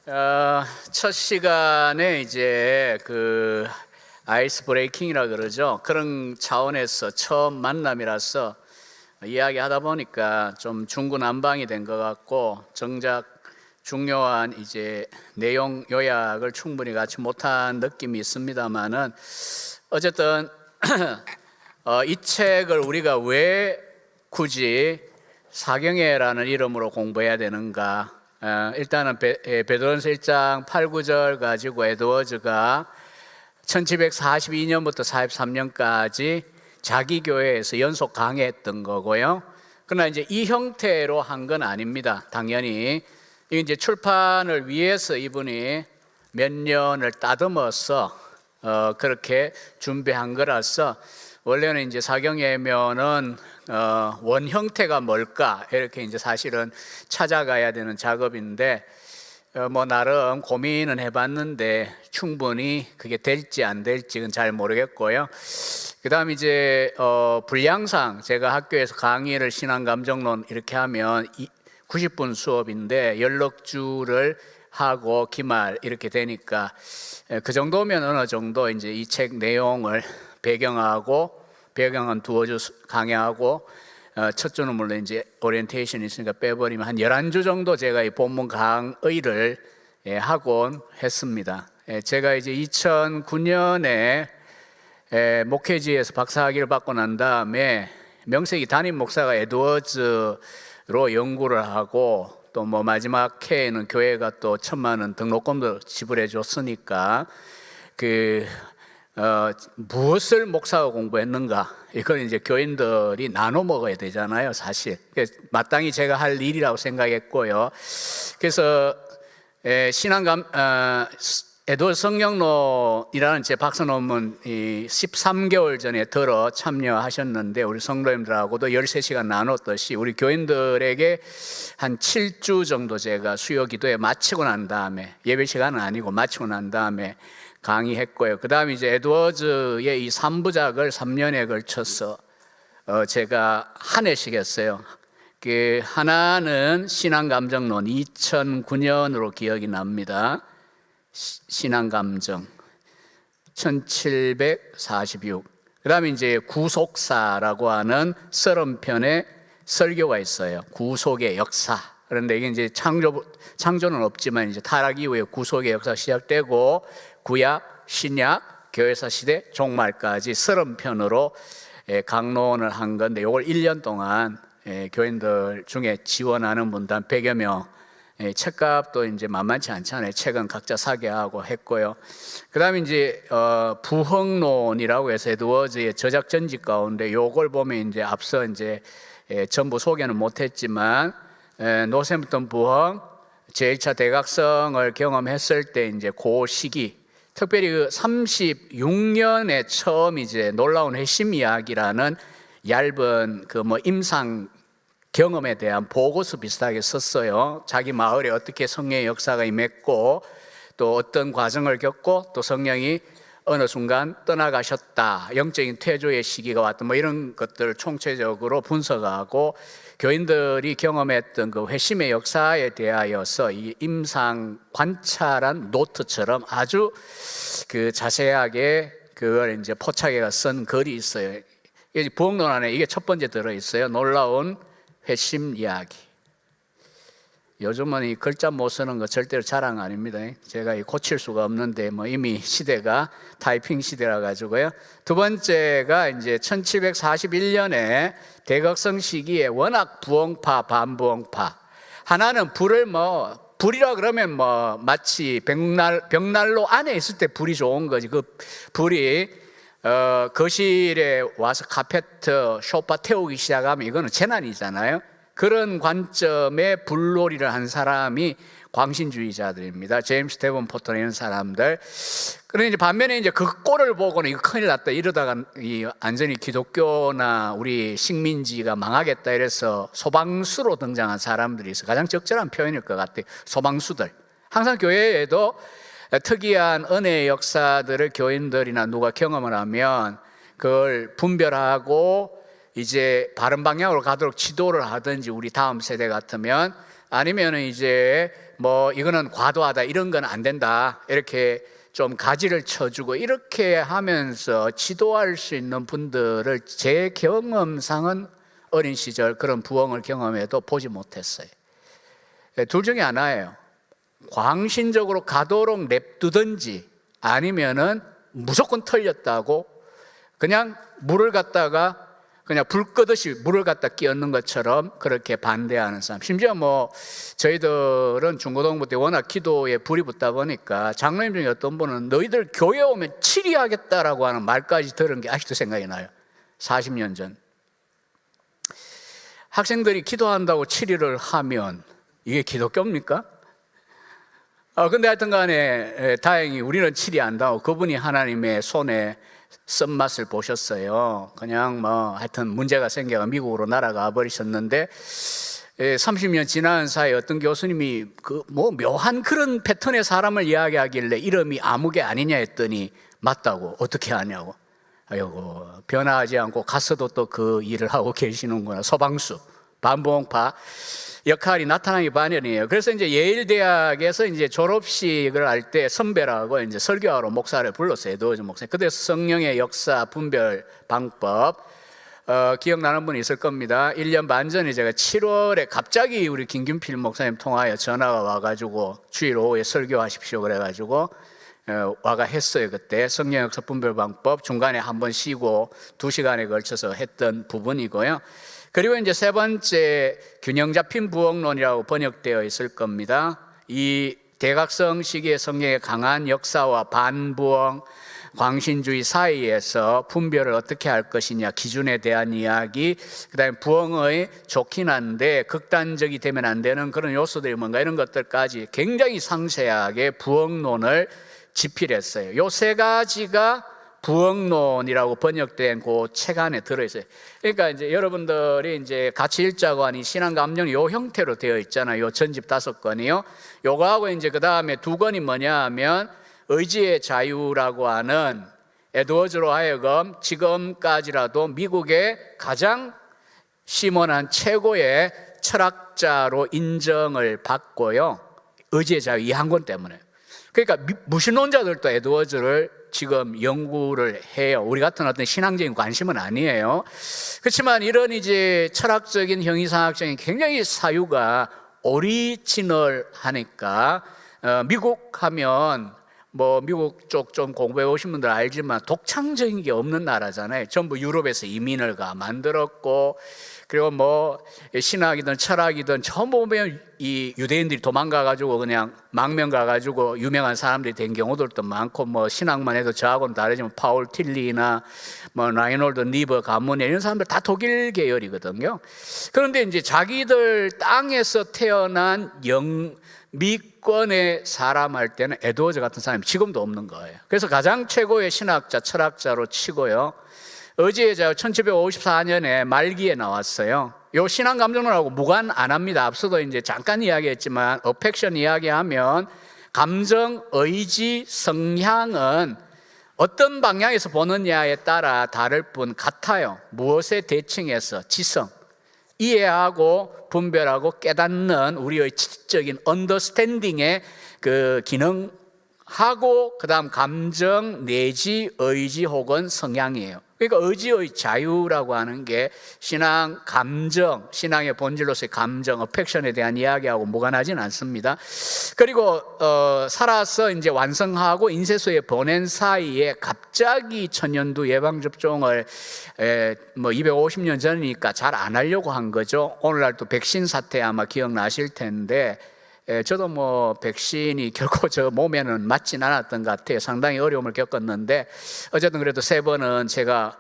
첫 시간에 이제 그 아이스 브레이킹이라 그러죠. 그런 차원에서 처음 만남이라서 이야기하다 보니까 좀 중구난방이 된 것 같고, 정작 중요한 이제 내용 요약을 충분히 갖지 못한 느낌이 있습니다만은, 어쨌든 이 책을 우리가 왜 굳이 사경회라는 이름으로 공부해야 되는가? 일단은 베드로전서 1장 8, 9절 가지고 에드워즈가 1742년부터 43년까지 자기 교회에서 연속 강해했던 거고요. 그러나 이제 이 형태로 한 건 아닙니다. 당연히 이게 이제 출판을 위해서 이분이 몇 년을 따듬어서 그렇게 준비한 거라서, 원래는 이제 사경회면은 원 형태가 뭘까 이렇게 이제 사실은 찾아가야 되는 작업인데, 뭐 나름 고민은 해봤는데 충분히 그게 될지 안 될지는 잘 모르겠고요. 그다음 이제 분량상 제가 학교에서 강의를 신앙감정론 이렇게 하면 90분 수업인데 연럭주를 하고 기말 이렇게 되니까 그 정도면 어느 정도 이제 이 책 내용을 배경은 두어 주 강의하고, 첫 주는 물론 이제 오리엔테이션이 있으니까 빼버리면 한 11주 정도 제가 이 본문 강의를 하곤 했습니다. 제가 이제 2009년에 목회지에서 박사학위를 받고 난 다음에 명색이 담임 목사가 에드워즈로 연구를 하고, 또 뭐 마지막 해에는 교회가 또 1,000,000원 등록금도 지불해 줬으니까 무엇을 목사가 공부했는가, 이걸 이제 교인들이 나눠 먹어야 되잖아요, 사실. 마땅히 제가 할 일이라고 생각했고요. 그래서 에드워즈 성경론이라는 제 박사 논문 13개월 전에 들어 참여하셨는데, 우리 성도님들하고도 13시간 나눴듯이 우리 교인들에게 한 7주 정도 제가 수요 기도에 마치고 난 다음에, 예배 시간은 아니고 마치고 난 다음에 강의했고요. 그 다음에 이제 에드워즈의 이 3부작을 3년에 걸쳐서 제가 한 해씩 했어요. 그 하나는 신앙감정론, 2009년으로 기억이 납니다. 신앙감정 1746. 그 다음에 이제 구속사라고 하는 30편의 설교가 있어요. 구속의 역사. 그런데 이게 이제 창조는 없지만 이제 타락 이후에 구속의 역사가 시작되고, 구약, 신약, 교회사 시대, 종말까지 30편으로 강론을 한 건데, 이걸 1년 동안 교인들 중에 지원하는 분들 한 100여 명, 책값도 이제 만만치 않잖아요. 책은 각자 사게 하고 했고요. 그 다음에 이제 부흥론이라고 해서 에드워즈의 저작 전집 가운데 요걸 보면 이제 앞서 이제 전부 소개는 못했지만, 노샘부턴 부흥, 제1차 대각성을 경험했을 때 이제 그 시기, 특별히 그 36년에 처음 이제 놀라운 회심 이야기라는 얇은 그 뭐 임상 경험에 대한 보고서 비슷하게 썼어요. 자기 마을에 어떻게 성령의 역사가 임했고, 또 어떤 과정을 겪고, 또 성령이 어느 순간 떠나가셨다, 영적인 퇴조의 시기가 왔다, 뭐 이런 것들을 총체적으로 분석하고, 교인들이 경험했던 그 회심의 역사에 대하여서 이 임상 관찰한 노트처럼 아주 그 자세하게 그걸 이제 포착해가 쓴 글이 있어요. 부흥론 안에 이게 첫 번째 들어 있어요. 놀라운 회심 이야기. 요즘은 이 글자 못 쓰는 거 절대로 자랑 아닙니다. 제가 고칠 수가 없는데 뭐 이미 시대가 타이핑 시대라 가지고요. 두 번째가 이제 1741년에 대각성 시기에 워낙 부흥파, 반부흥파. 하나는 불이라 그러면 뭐 마치 벽난로 안에 있을 때 불이 좋은 거지. 그 불이 거실에 와서 카페트, 소파 태우기 시작하면 이거는 재난이잖아요. 그런 관점에 불놀이를 한 사람이 광신주의자들입니다. 제임스 데븐포터 이런 사람들. 그런데 이제 반면에 이제 그 꼴을 보고는 이거 큰일 났다, 이러다가 완전히 기독교나 우리 식민지가 망하겠다 이래서 소방수로 등장한 사람들이 있어요. 가장 적절한 표현일 것 같아요. 소방수들. 항상 교회에도 특이한 은혜의 역사들을 교인들이나 누가 경험을 하면 그걸 분별하고 이제 바른 방향으로 가도록 지도를 하든지 우리 다음 세대 같으면, 아니면 이제 뭐 이거는 과도하다, 이런 건 안 된다, 이렇게 좀 가지를 쳐주고 이렇게 하면서 지도할 수 있는 분들을 제 경험상은 어린 시절 그런 부흥을 경험해도 보지 못했어요. 둘 중에 하나예요. 광신적으로 가도록 냅두든지, 아니면은 무조건 털렸다고 그냥 물을 갖다가 그냥 불 끄듯이 물을 갖다 끼얹는 것처럼 그렇게 반대하는 사람. 심지어 뭐 저희들은 중고등부 때 워낙 기도에 불이 붙다 보니까 장로님 중에 어떤 분은 너희들 교회 오면 치리하겠다라고 하는 말까지 들은 게 아직도 생각이 나요. 40년 전. 학생들이 기도한다고 치리를 하면 이게 기독교입니까? 근데 하여튼 간에 다행히 우리는 치리 안 당하고 그분이 하나님의 손에 쓴맛을 보셨어요. 그냥 뭐 하여튼 문제가 생겨 미국으로 날아가 버리셨는데, 30년 지난 사이에 어떤 교수님이 그 뭐 묘한 그런 패턴의 사람을 이야기하길래 이름이 아무개 아니냐 했더니 맞다고. 어떻게 아냐고. 아이고, 변화하지 않고 가서도 또 그 일을 하고 계시는구나. 소방수, 반부흥파 역할이 나타나기 마련이에요. 그래서 이제 예일대학에서 이제 졸업식을 할 때 선배라고 이제 설교하러 목사를 불렀어요. 에드워즈 목사. 그래서 성령의 역사 분별 방법, 기억나는 분이 있을 겁니다. 1년 반 전에 제가 7월에 갑자기 우리 김균필 목사님 통하여 전화가 와가지고 주일 오후에 설교하십시오 그래가지고 와가 했어요. 그때 성령 역사 분별 방법 중간에 한번 쉬고 2시간에 걸쳐서 했던 부분이고요. 그리고 이제 세 번째, 균형 잡힌 부흥론이라고 번역되어 있을 겁니다. 이 대각성 시기의 성령의 강한 역사와 반부흥, 광신주의 사이에서 분별을 어떻게 할 것이냐, 기준에 대한 이야기, 그 다음에 부흥의 좋긴 한데 극단적이 되면 안 되는 그런 요소들이 뭔가, 이런 것들까지 굉장히 상세하게 부흥론을 집필했어요. 요 세 가지가 부흥론이라고 번역된 그 책 안에 들어있어요. 그러니까 이제 여러분들이 이제 같이 읽자고 하니 신앙감정이 요 형태로 되어 있잖아요. 요 전집 5권이요. 요거하고 이제 그 다음에 2권이 뭐냐 하면 의지의 자유라고 하는, 에드워즈로 하여금 지금까지라도 미국의 가장 시몬한 최고의 철학자로 인정을 받고요. 의지의 자유 이 한 권 때문에. 그러니까 무신론자들도 에드워즈를 지금 연구를 해요. 우리 같은 어떤 신앙적인 관심은 아니에요. 그렇지만 이런 이제 철학적인 형이상학적인 굉장히 사유가 오리지널하니까, 미국 하면 뭐 미국 쪽 좀 공부해 오신 분들 알지만 독창적인 게 없는 나라잖아요. 전부 유럽에서 이민을 만들었고, 그리고 뭐 신학이든 철학이든 전부 보면 이 유대인들이 도망가가지고 그냥 망명 가가지고 유명한 사람들이 된 경우들도 많고, 뭐 신학만 해도 저하고는 다르지만 파울 틸리나 뭐 라이놀드 니버 가문에 이런 사람들 다 독일 계열이거든요. 그런데 이제 자기들 땅에서 태어난 영미권의 사람 할 때는 에드워즈 같은 사람이 지금도 없는 거예요. 그래서 가장 최고의 신학자, 철학자로 치고요. 의지의 자유 1754년에 말기에 나왔어요. 요 신앙감정론하고 무관 안 합니다. 앞서도 이제 잠깐 이야기했지만 어펙션 이야기하면 감정, 의지, 성향은 어떤 방향에서 보느냐에 따라 다를 뿐 같아요. 무엇에 대칭해서 지성, 이해하고 분별하고 깨닫는 우리의 지적인 언더스탠딩의 그 기능하고, 그 다음 감정 내지 의지 혹은 성향이에요. 그러니까 의지의 자유라고 하는 게 신앙, 감정, 신앙의 본질로서의 감정, 어펙션에 대한 이야기하고 무관하지는 않습니다. 그리고 살아서 이제 완성하고 인쇄소에 보낸 사이에 갑자기 천연두 예방접종을 뭐 250년 전이니까 잘 안 하려고 한 거죠. 오늘날 또 백신 사태 아마 기억나실 텐데, 저도 뭐 백신이 결코 저 몸에는 맞진 않았던 것 같아요. 상당히 어려움을 겪었는데, 어쨌든 그래도 3번은 제가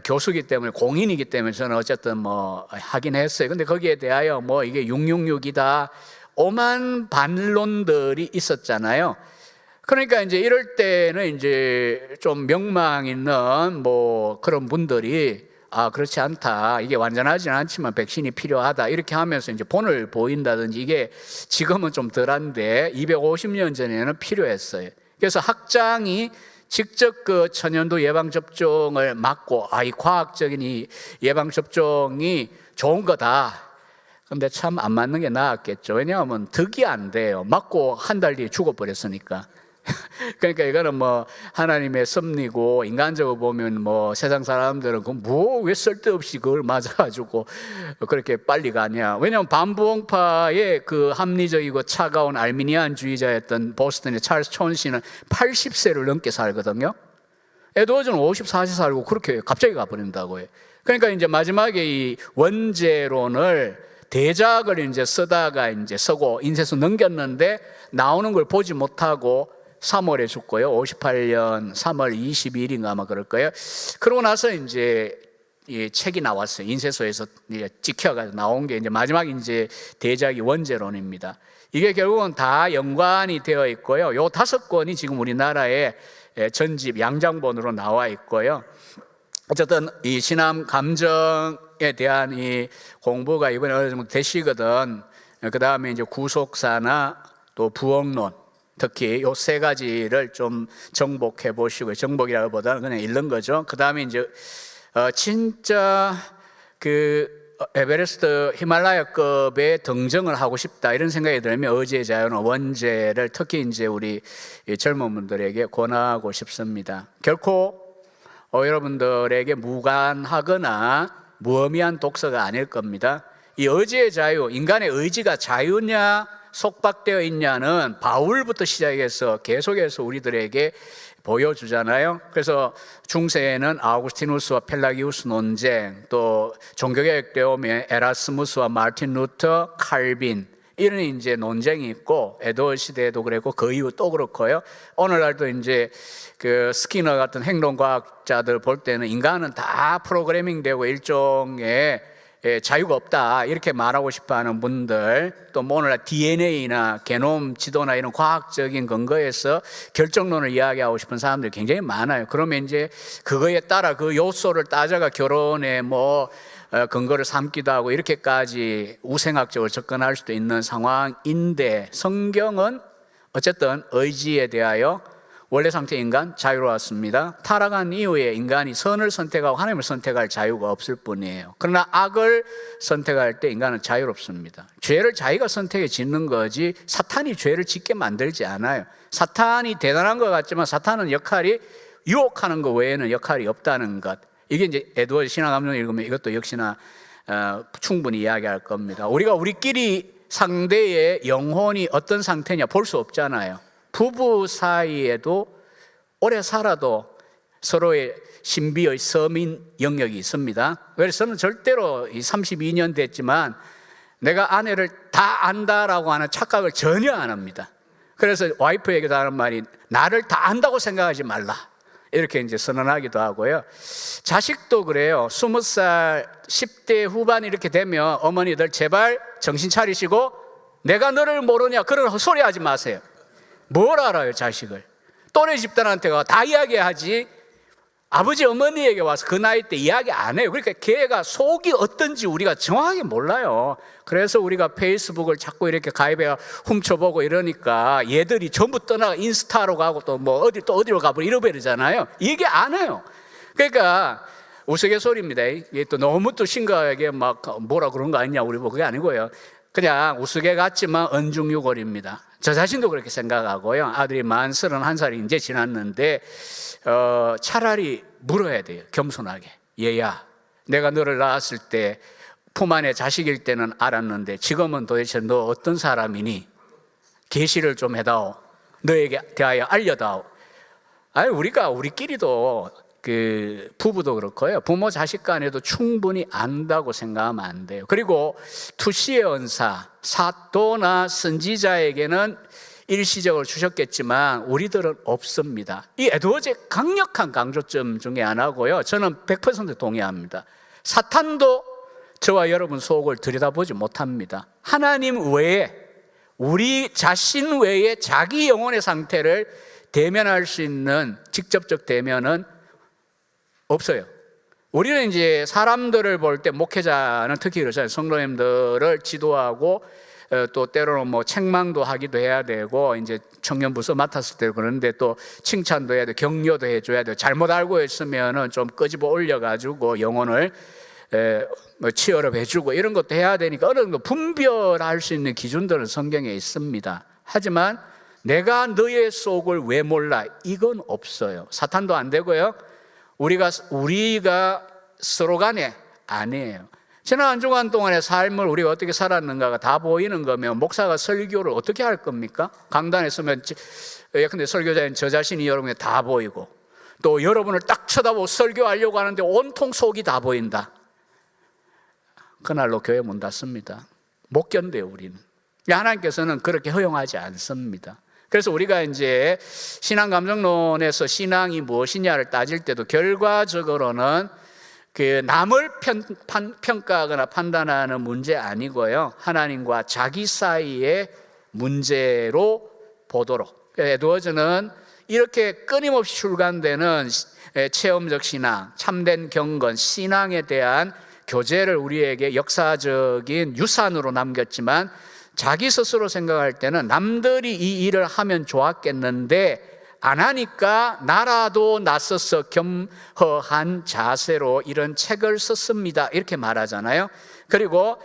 교수기 때문에, 공인이기 때문에 저는 어쨌든 뭐 하긴 했어요. 근데 거기에 대하여 뭐 이게 666이다 오만 반론들이 있었잖아요. 그러니까 이제 이럴 때는 이제 좀 명망 있는 뭐 그런 분들이 그렇지 않다, 이게 완전하지는 않지만 백신이 필요하다, 이렇게 하면서 이제 본을 보인다든지, 이게 지금은 좀 덜한데 250년 전에는 필요했어요. 그래서 학장이 직접 그 천연두 예방접종을 맞고 이 과학적인 이 예방접종이 좋은 거다. 근데 참 안 맞는 게 나았겠죠. 왜냐하면 득이 안 돼요. 맞고 한 달 뒤에 죽어버렸으니까. 그러니까 이거는 뭐 하나님의 섭리고, 인간적으로 보면 뭐 세상 사람들은 왜 쓸데없이 그걸 맞아가지고 그렇게 빨리 가냐. 왜냐하면 반부흥파의 그 합리적이고 차가운 알미니안주의자였던 보스턴의 찰스 촌시는 80세를 넘게 살거든요. 에드워즈는 54세 살고 그렇게 갑자기 가버린다고요. 그러니까 이제 마지막에 이 원죄론을 대작을 이제 쓰다가 이제 쓰고 인쇄소 넘겼는데 나오는 걸 보지 못하고 3월에 죽고요. 58년 3월 22일인가 아마 그럴 거예요. 그러고 나서 이제 이 책이 나왔어요. 인쇄소에서 이제 찍혀가지고 나온 게 이제 마지막 이제 대작이 원죄론입니다. 이게 결국은 다 연관이 되어 있고요. 요 5권이 지금 우리나라에 전집 양장본으로 나와 있고요. 어쨌든 이 신앙 감정에 대한 이 공부가 이번에 어느 정도 되시거든. 그 다음에 이제 구속사나 또 부흥론, 특히 요 3가지를 좀 정복해 보시고요. 정복이라기보다는 그냥 읽는 거죠. 그 다음에 이제 진짜 그 에베레스트 히말라야급의 등정을 하고 싶다 이런 생각이 들면 의지의 자유는 원죄를 특히 이제 우리 젊은 분들에게 권하고 싶습니다. 결코 여러분들에게 무관하거나 무의미한 독서가 아닐 겁니다. 이 의지의 자유, 인간의 의지가 자유냐 속박되어 있냐는 바울부터 시작해서 계속해서 우리들에게 보여주잖아요. 그래서 중세에는 아우구스티누스와 펠라기우스 논쟁, 또 종교개혁 때 오면 에라스무스와 마르틴 루터, 칼빈 이런 이제 논쟁이 있고, 에드워드 시대에도 그랬고 그 이후 또 그렇고요. 오늘날도 이제 그 스키너 같은 행동과학자들 볼 때는 인간은 다 프로그래밍되고 일종의 자유가 없다 이렇게 말하고 싶어하는 분들, 또 뭐 오늘날 DNA나 게놈 지도나 이런 과학적인 근거에서 결정론을 이야기하고 싶은 사람들이 굉장히 많아요. 그러면 이제 그거에 따라 그 요소를 따져가 결혼에 뭐 근거를 삼기도 하고 이렇게까지 우생학적으로 접근할 수도 있는 상황인데, 성경은 어쨌든 의지에 대하여 원래 상태 인간 자유로웠습니다. 타락한 이후에 인간이 선을 선택하고 하나님을 선택할 자유가 없을 뿐이에요. 그러나 악을 선택할 때 인간은 자유롭습니다. 죄를 자기가 선택해 짓는 거지 사탄이 죄를 짓게 만들지 않아요. 사탄이 대단한 것 같지만 사탄은 역할이 유혹하는 것 외에는 역할이 없다는 것. 이게 이제 에드워드 신앙감정 읽으면 이것도 역시나 충분히 이야기할 겁니다. 우리가 우리끼리 상대의 영혼이 어떤 상태냐 볼 수 없잖아요. 부부 사이에도 오래 살아도 서로의 신비의 서민 영역이 있습니다. 그래서 저는 절대로 32년 됐지만 내가 아내를 다 안다라고 하는 착각을 전혀 안 합니다. 그래서 와이프에게도 하는 말이 나를 다 안다고 생각하지 말라 이렇게 이제 선언하기도 하고요. 자식도 그래요. 20살 10대 후반 이렇게 되면 어머니들 제발 정신 차리시고 내가 너를 모르냐 그런 헛소리 하지 마세요. 뭘 알아요 자식을. 또래 집단한테가 다 이야기하지 아버지 어머니에게 와서 그 나이 때 이야기 안 해요. 그러니까 걔가 속이 어떤지 우리가 정확하게 몰라요. 그래서 우리가 페이스북을 자꾸 이렇게 가입해 훔쳐보고 이러니까 얘들이 전부 떠나가 인스타로 가고 또 뭐 어디로 가버리고 잃어버리잖아요. 이게 안 해요. 그러니까 우스갯소리입니다. 이게 또 너무 또 심각하게 막 뭐라 그런 거 아니냐 우리 뭐 그게 아니고요. 그냥 우스개 같지만 언중유골입니다. 저 자신도 그렇게 생각하고요. 아들이 만 31살이 이제 지났는데 차라리 물어야 돼요. 겸손하게. 얘야, 내가 너를 낳았을 때 품 안에 자식일 때는 알았는데 지금은 도대체 너 어떤 사람이니? 계시를 좀 해다오. 너에게 대하여 알려다오. 아니 우리가 우리끼리도 그 부부도 그렇고요. 부모 자식 간에도 충분히 안다고 생각하면 안 돼요. 그리고 투시의 은사, 사도나 선지자에게는 일시적으로 주셨겠지만 우리들은 없습니다. 이 에드워즈의 강력한 강조점 중에 하나고요. 저는 100% 동의합니다. 사탄도 저와 여러분 속을 들여다보지 못합니다. 하나님 외에 우리 자신 외에 자기 영혼의 상태를 대면할 수 있는 직접적 대면은 없어요. 우리는 이제 사람들을 볼 때 목회자는 특히 그렇잖아요. 성도님들을 지도하고 또 때로는 뭐 책망도 하기도 해야 되고, 이제 청년 부서 맡았을 때 그런데 또 칭찬도 해야 돼, 격려도 해줘야 돼. 잘못 알고 있으면은 좀 끄집어 올려가지고 영혼을 뭐 치열업 해주고 이런 것도 해야 되니까 어느 정도 분별할 수 있는 기준들은 성경에 있습니다. 하지만 내가 너의 속을 왜 몰라? 이건 없어요. 사탄도 안 되고요. 우리가 서로 간에 아니에요. 지난 한 주간 동안의 삶을 우리가 어떻게 살았는가가 다 보이는 거면 목사가 설교를 어떻게 할 겁니까? 강단에 서면 근데 설교자인 저 자신이 여러분에 다 보이고, 또 여러분을 딱 쳐다보고 설교하려고 하는데 온통 속이 다 보인다. 그날로 교회 문 닫습니다. 못 견뎌요, 우리는. 하나님께서는 그렇게 허용하지 않습니다. 그래서 우리가 이제 신앙 감정론에서 신앙이 무엇이냐를 따질 때도 결과적으로는 그 남을 평가하거나 판단하는 문제 아니고요, 하나님과 자기 사이의 문제로 보도록. 에드워즈는 이렇게 끊임없이 출간되는 체험적 신앙, 참된 경건, 신앙에 대한 교재를 우리에게 역사적인 유산으로 남겼지만, 자기 스스로 생각할 때는 남들이 이 일을 하면 좋았겠는데 안 하니까 나라도 나서서 겸허한 자세로 이런 책을 썼습니다, 이렇게 말하잖아요. 그리고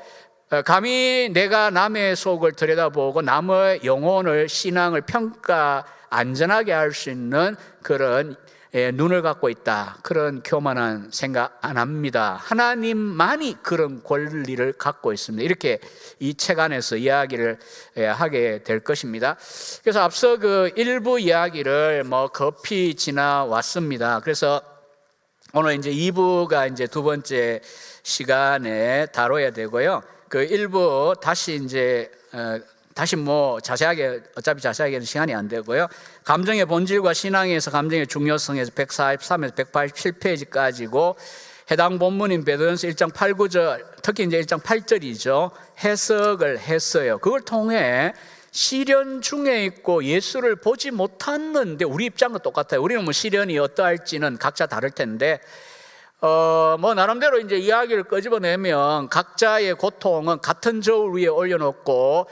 감히 내가 남의 속을 들여다보고 남의 영혼을, 신앙을 평가 안전하게 할 수 있는 그런 눈을 갖고 있다, 그런 교만한 생각 안 합니다. 하나님만이 그런 권리를 갖고 있습니다. 이렇게 이 책 안에서 이야기를 하게 될 것입니다. 그래서 앞서 그 일부 이야기를 뭐 급히 지나왔습니다. 그래서 오늘 이제 2부가 이제 두 번째 시간에 다뤄야 되고요. 그 일부 다시 뭐 자세하게, 어차피 자세하게는 시간이 안 되고요. 감정의 본질과 신앙에서 감정의 중요성에서 143에서 187페이지까지고 해당 본문인 베드로전서 1장 8, 9절, 특히 이제 1장 8절이죠. 해석을 했어요. 그걸 통해 시련 중에 있고 예수를 보지 못했는데, 우리 입장과 똑같아요. 우리는 뭐 시련이 어떠할지는 각자 다를 텐데, 뭐 나름대로 이제 이야기를 끄집어내면 각자의 고통은 같은 저울 위에 올려놓고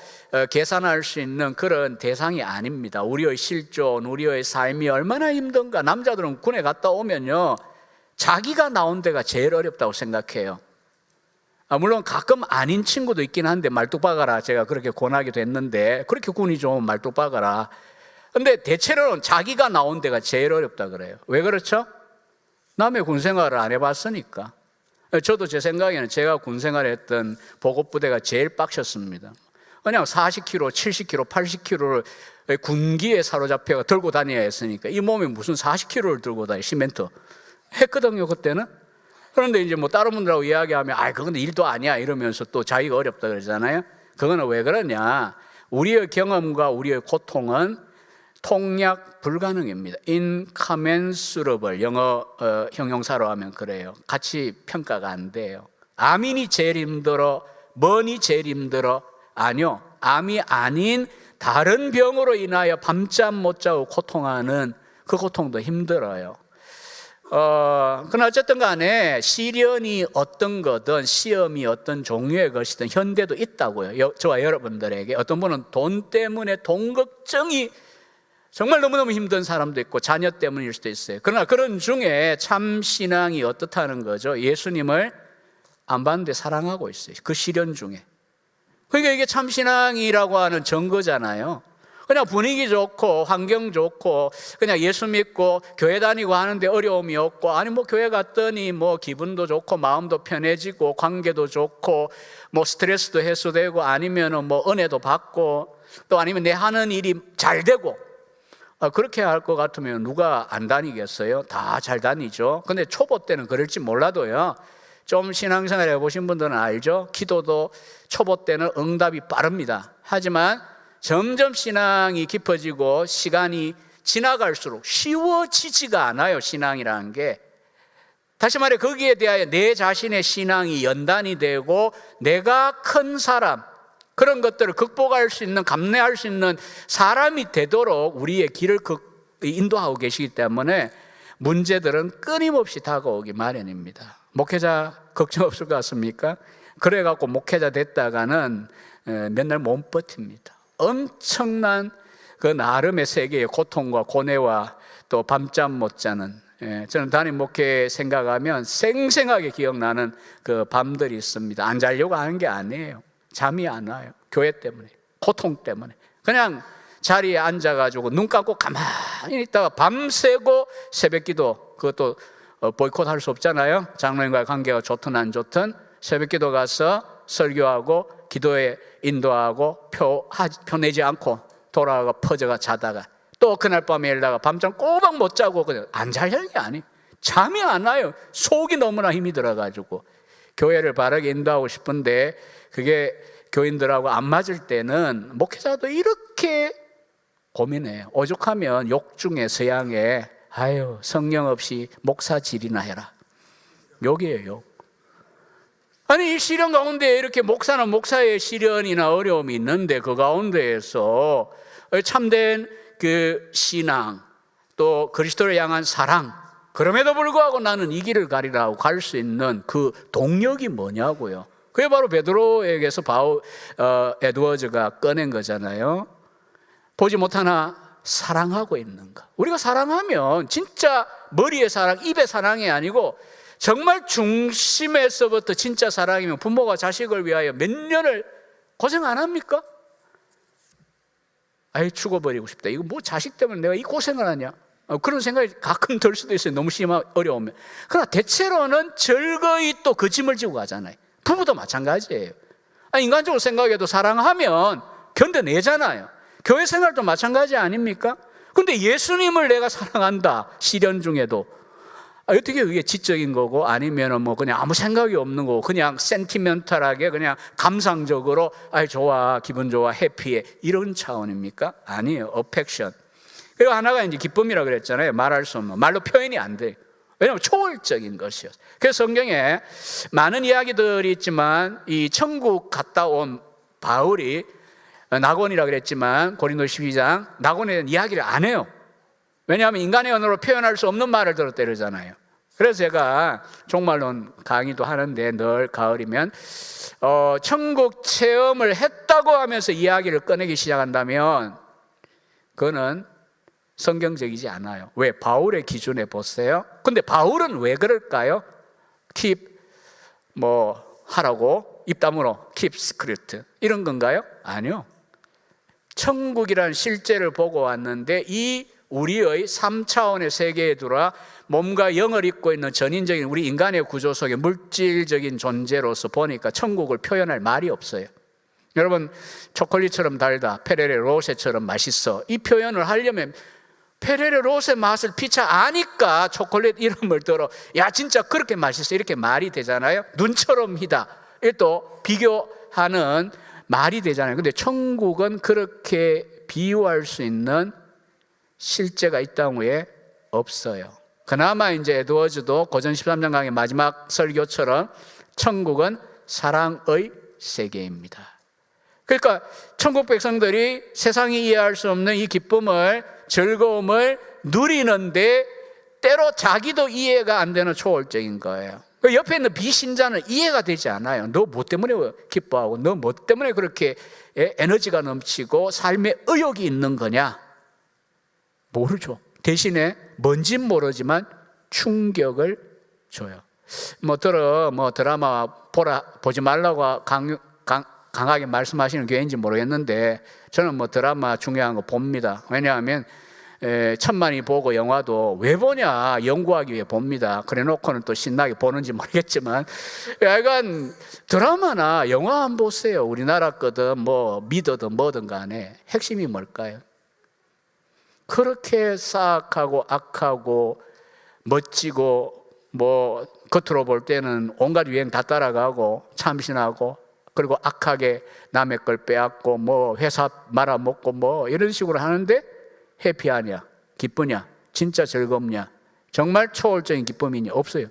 계산할 수 있는 그런 대상이 아닙니다. 우리의 실존, 우리의 삶이 얼마나 힘든가. 남자들은 군에 갔다 오면요, 자기가 나온 데가 제일 어렵다고 생각해요. 물론 가끔 아닌 친구도 있긴 한데, 말뚝박아라, 제가 그렇게 권하기도 했는데, 그렇게 군이 좀 말뚝박아라. 근데 대체로는 자기가 나온 데가 제일 어렵다 그래요. 왜 그렇죠? 남의 군생활을 안 해봤으니까. 저도 제 생각에는 제가 군생활을 했던 보급부대가 제일 빡셨습니다. 그냥 40kg, 70kg, 80kg를 군기에 사로잡혀 들고 다녀야 했으니까 이 몸이 무슨 40kg를 들고 다녀, 시멘트 했거든요, 그때는. 그런데 이제 뭐 다른 분들하고 이야기하면 그건 일도 아니야 이러면서 또 자기가 어렵다 그러잖아요. 그거는 왜 그러냐, 우리의 경험과 우리의 고통은 통략 불가능입니다. incommensurable, 영어 형용사로 하면 그래요. 같이 평가가 안 돼요. 암인이 제일 힘들어, 뭐니 제일 힘들어? 아니요, 암이 아닌 다른 병으로 인하여 밤잠 못 자고 고통하는 그 고통도 힘들어요. 그러나 어쨌든 간에 시련이 어떤 거든, 시험이 어떤 종류의 것이든 현대도 있다고요. 저와 여러분들에게. 어떤 분은 돈 때문에 돈 걱정이 정말 너무너무 힘든 사람도 있고 자녀 때문일 수도 있어요. 그러나 그런 중에 참 신앙이 어떻다는 거죠? 예수님을 안 봤는데 사랑하고 있어요, 그 시련 중에. 그러니까 이게 참 신앙이라고 하는 증거잖아요. 그냥 분위기 좋고 환경 좋고 그냥 예수 믿고 교회 다니고 하는데 어려움이 없고, 아니 뭐 교회 갔더니 뭐 기분도 좋고 마음도 편해지고 관계도 좋고 뭐 스트레스도 해소되고, 아니면은 뭐 은혜도 받고, 또 아니면 내 하는 일이 잘 되고, 그렇게 할 것 같으면 누가 안 다니겠어요? 다 잘 다니죠. 근데 초보 때는 그럴지 몰라도요, 좀 신앙생활 해보신 분들은 알죠? 기도도 초보 때는 응답이 빠릅니다. 하지만 점점 신앙이 깊어지고 시간이 지나갈수록 쉬워지지가 않아요, 신앙이라는 게. 다시 말해, 거기에 대하여 내 자신의 신앙이 연단이 되고 내가 큰 사람, 그런 것들을 극복할 수 있는, 감내할 수 있는 사람이 되도록 우리의 길을 인도하고 계시기 때문에 문제들은 끊임없이 다가오기 마련입니다. 목회자 걱정 없을 것 같습니까? 그래갖고 목회자 됐다가는 맨날 못 버팁니다. 엄청난 그 나름의 세계의 고통과 고뇌와 또 밤잠 못 자는, 저는 담임 목회 생각하면 생생하게 기억나는 그 밤들이 있습니다. 안 자려고 하는 게 아니에요. 잠이 안 와요. 교회 때문에, 고통 때문에. 그냥 자리에 앉아가지고 눈 감고 가만히 있다가 밤새고 새벽기도, 그것도 보이콧할 수 없잖아요. 장로님과의 관계가 좋든 안 좋든 새벽기도 가서 설교하고 기도에 인도하고 표 내지 않고 돌아가고 퍼져가 자다가 또 그날 밤에 일다가 밤잠 꼬박 못 자고 그냥 안 자려는 게 아니에요. 잠이 안 와요. 속이 너무나 힘이 들어가지고. 교회를 바르게 인도하고 싶은데 그게 교인들하고 안 맞을 때는 목회자도 이렇게 고민해요. 오죽하면 욕중에 서양에 아유 성령 없이 목사질이나 해라, 욕이에요. 아니 이 시련 가운데 이렇게 목사는 목사의 시련이나 어려움이 있는데 그 가운데에서 참된 그 신앙 또 그리스도를 향한 사랑, 그럼에도 불구하고 나는 이 길을 가리라고 갈 수 있는 그 동력이 뭐냐고요. 그게 바로 베드로에게서 에드워즈가 꺼낸 거잖아요. 보지 못하나 사랑하고 있는 것. 우리가 사랑하면 진짜 머리의 사랑, 입의 사랑이 아니고 정말 중심에서부터 진짜 사랑이면 부모가 자식을 위하여 몇 년을 고생 안 합니까? 아예 죽어버리고 싶다. 이거 뭐 자식 때문에 내가 이 고생을 하냐? 그런 생각이 가끔 들 수도 있어요. 너무 심한 어려우면. 그러나 대체로는 즐거이 또 그 짐을 지고 가잖아요. 부부도 마찬가지예요. 인간적으로 생각해도 사랑하면 견뎌내잖아요. 교회 생활도 마찬가지 아닙니까? 근데 예수님을 내가 사랑한다, 시련 중에도. 어떻게 그게 지적인 거고 아니면 뭐 그냥 아무 생각이 없는 거고 그냥 센티멘탈하게 그냥 감상적으로 좋아, 기분 좋아, 해피해, 이런 차원입니까? 아니에요. 어펙션. 그리고 하나가 이제 기쁨이라고 그랬잖아요. 말할 수 없는, 말로 표현이 안 돼요. 왜냐하면 초월적인 것이었어요. 그래서 성경에 많은 이야기들이 있지만 이 천국 갔다 온 바울이 낙원이라고 그랬지만 고린도 12장 낙원에 대한 이야기를 안 해요. 왜냐하면 인간의 언어로 표현할 수 없는 말을 들었다 이러잖아요. 그래서 제가 종말론 강의도 하는데 늘 가을이면 천국 체험을 했다고 하면서 이야기를 꺼내기 시작한다면 그거는 성경적이지 않아요. 왜? 바울의 기준에 보세요. 근데 바울은 왜 그럴까요? keep 하라고 입 다물어, keep secret 이런 건가요? 아니요. 천국이라는 실제를 보고 왔는데 이 우리의 3차원의 세계에 들어와 몸과 영을 입고 있는 전인적인 우리 인간의 구조 속에 물질적인 존재로서 보니까 천국을 표현할 말이 없어요. 여러분, 초콜릿처럼 달다, 페레레 로쉐처럼 맛있어, 이 표현을 하려면 페레레 로쉐 맛을 피차 아니까 초콜릿 이름을 들어 야 진짜 그렇게 맛있어 이렇게 말이 되잖아요. 눈처럼 희다, 또 비교하는 말이 되잖아요. 근데 천국은 그렇게 비유할 수 있는 실제가 이 땅 위에 없어요. 그나마 이제 에드워즈도 고전 13장 강의 마지막 설교처럼 천국은 사랑의 세계입니다. 그러니까 천국 백성들이 세상이 이해할 수 없는 이 기쁨을, 즐거움을 누리는데 때로 자기도 이해가 안 되는 초월적인 거예요. 옆에 있는 비신자는 이해가 되지 않아요. 너 뭐 때문에 기뻐하고 너 뭐 때문에 그렇게 에너지가 넘치고 삶의 의욕이 있는 거냐? 모르죠. 대신에 뭔진 모르지만 충격을 줘요. 드라마 보지 말라고 강하게 말씀하시는 교회인지 모르겠는데 저는 드라마 중요한 거 봅니다. 왜냐하면 천만이 보고 영화도 왜 보냐, 연구하기 위해 봅니다. 그래 놓고는 또 신나게 보는지 모르겠지만 약간 드라마나 영화 안 보세요. 우리나라 거든 믿어든 뭐든 간에 핵심이 뭘까요? 그렇게 사악하고 악하고 멋지고 겉으로 볼 때는 온갖 유행 다 따라가고 참신하고 그리고 악하게 남의 걸 빼앗고 회사 말아먹고 이런 식으로 하는데 해피하냐, 기쁘냐, 진짜 즐겁냐, 정말 초월적인 기쁨이냐? 없어요.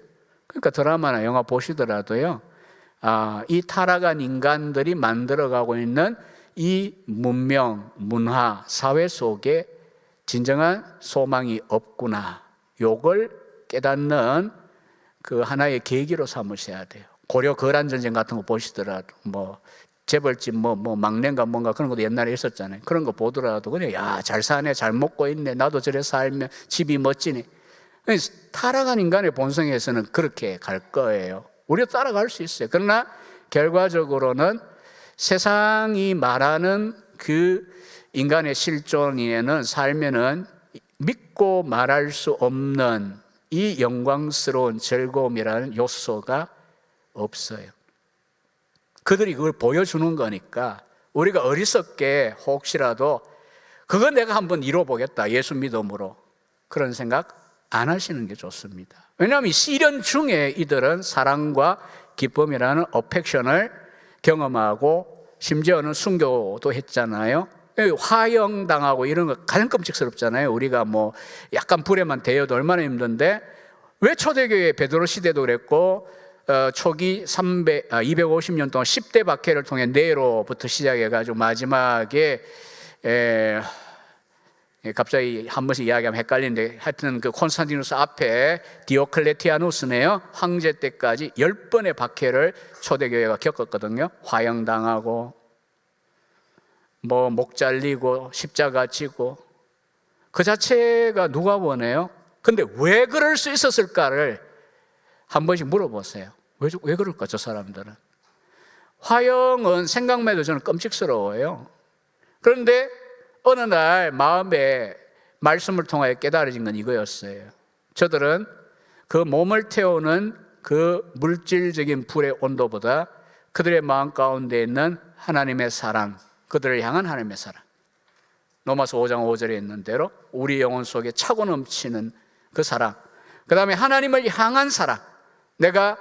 그러니까 드라마나 영화 보시더라도요, 이 타락한 인간들이 만들어가고 있는 이 문명, 문화, 사회 속에 진정한 소망이 없구나, 요걸 깨닫는 그 하나의 계기로 삼으셔야 돼요. 고려 거란전쟁 같은 거 보시더라도 재벌집 뭐 막내인가 뭔가 그런 것도 옛날에 있었잖아요. 그런 거 보더라도 그냥 야, 잘 사네, 잘 먹고 있네, 나도 저래 살면 집이 멋지네. 타락한 인간의 본성에서는 그렇게 갈 거예요. 우리도 따라갈 수 있어요. 그러나 결과적으로는 세상이 말하는 그 인간의 실존에는 살면은 믿고 말할 수 없는 이 영광스러운 즐거움이라는 요소가 없어요. 그들이 그걸 보여주는 거니까 우리가 어리석게 혹시라도 그거 내가 한번 이뤄보겠다, 예수 믿음으로, 그런 생각 안 하시는 게 좋습니다. 왜냐하면 시련 중에 이들은 사랑과 기쁨이라는 어펙션을 경험하고 심지어는 순교도 했잖아요. 화형당하고 이런 거 가장 끔찍스럽잖아요. 우리가 뭐 약간 불에만 대여도 얼마나 힘든데, 왜 초대교회 베드로 시대도 그랬고 초기 250년 동안 10대 박해를 통해 네로부터 시작해가지고 마지막에 갑자기 한 번씩 이야기하면 헷갈리는데, 하여튼 그 콘스탄티누스 앞에 디오클레티아누스네요, 황제 때까지 10번의 박해를 초대교회가 겪었거든요. 화형당하고 뭐 목 잘리고 십자가 지고, 그 자체가 누가 원해요? 근데 왜 그럴 수 있었을까를 한 번씩 물어보세요. 왜 그럴까 저 사람들은? 화형은 생각만 해도 저는 끔찍스러워요. 그런데 어느 날 마음에 말씀을 통하여 깨달아진 건 이거였어요. 저들은 그 몸을 태우는 그 물질적인 불의 온도보다 그들의 마음 가운데 있는 하나님의 사랑, 그들을 향한 하나님의 사랑, 로마서 5장 5절에 있는 대로 우리 영혼 속에 차고 넘치는 그 사랑, 그 다음에 하나님을 향한 사랑, 내가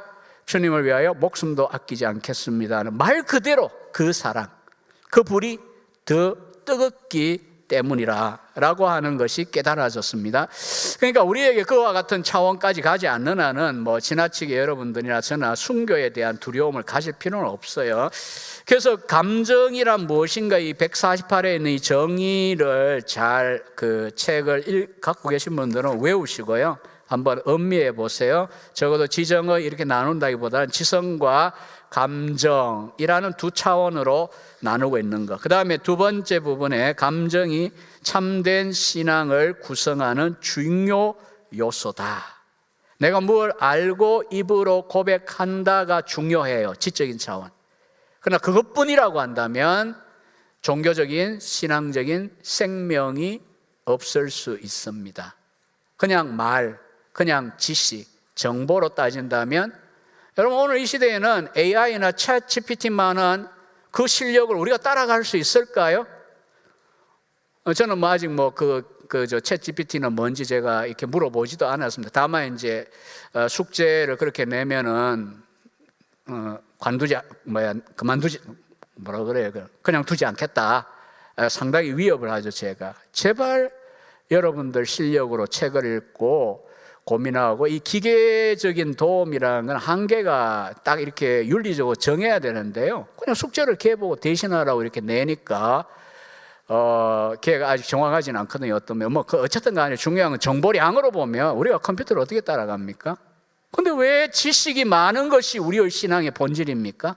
주님을 위하여 목숨도 아끼지 않겠습니다 하는 말 그대로 그 사랑, 그 불이 더 뜨겁기 때문이라 라고 하는 것이 깨달아졌습니다. 그러니까 우리에게 그와 같은 차원까지 가지 않는 한은 뭐 지나치게 여러분들이나 저나 순교에 대한 두려움을 가질 필요는 없어요. 그래서 감정이란 무엇인가, 이 148에 있는 이 정의를 잘 그 책을 갖고 계신 분들은 외우시고요, 한번 음미해 보세요. 적어도 지정을 이렇게 나눈다기보다는 지성과 감정이라는 두 차원으로 나누고 있는 것. 그 다음에 두 번째 부분에 감정이 참된 신앙을 구성하는 중요 요소다. 내가 뭘 알고 입으로 고백한다가 중요해요, 지적인 차원. 그러나 그것뿐이라고 한다면 종교적인 신앙적인 생명이 없을 수 있습니다. 그냥 말, 그냥 지식, 정보로 따진다면, 여러분 오늘 이 시대에는 AI나 챗 GPT만한 그 실력을 우리가 따라갈 수 있을까요? 저는 뭐 아직 챗 GPT는 뭔지 제가 이렇게 물어보지도 않았습니다. 다만 이제 숙제를 그렇게 내면은 그냥 두지 않겠다, 상당히 위협을 하죠. 제발 여러분들 실력으로 책을 읽고 고민하고, 이 기계적인 도움이라는 건 한계가 딱 이렇게 윤리적으로 정해야 되는데요, 그냥 숙제를 이렇게 해보고 대신하라고 이렇게 내니까 걔가 아직 정확하지는 않거든요. 어쨌든 간에 중요한 건 정보량으로 보면 우리가 컴퓨터를 어떻게 따라갑니까? 근데 왜 지식이 많은 것이 우리의 신앙의 본질입니까?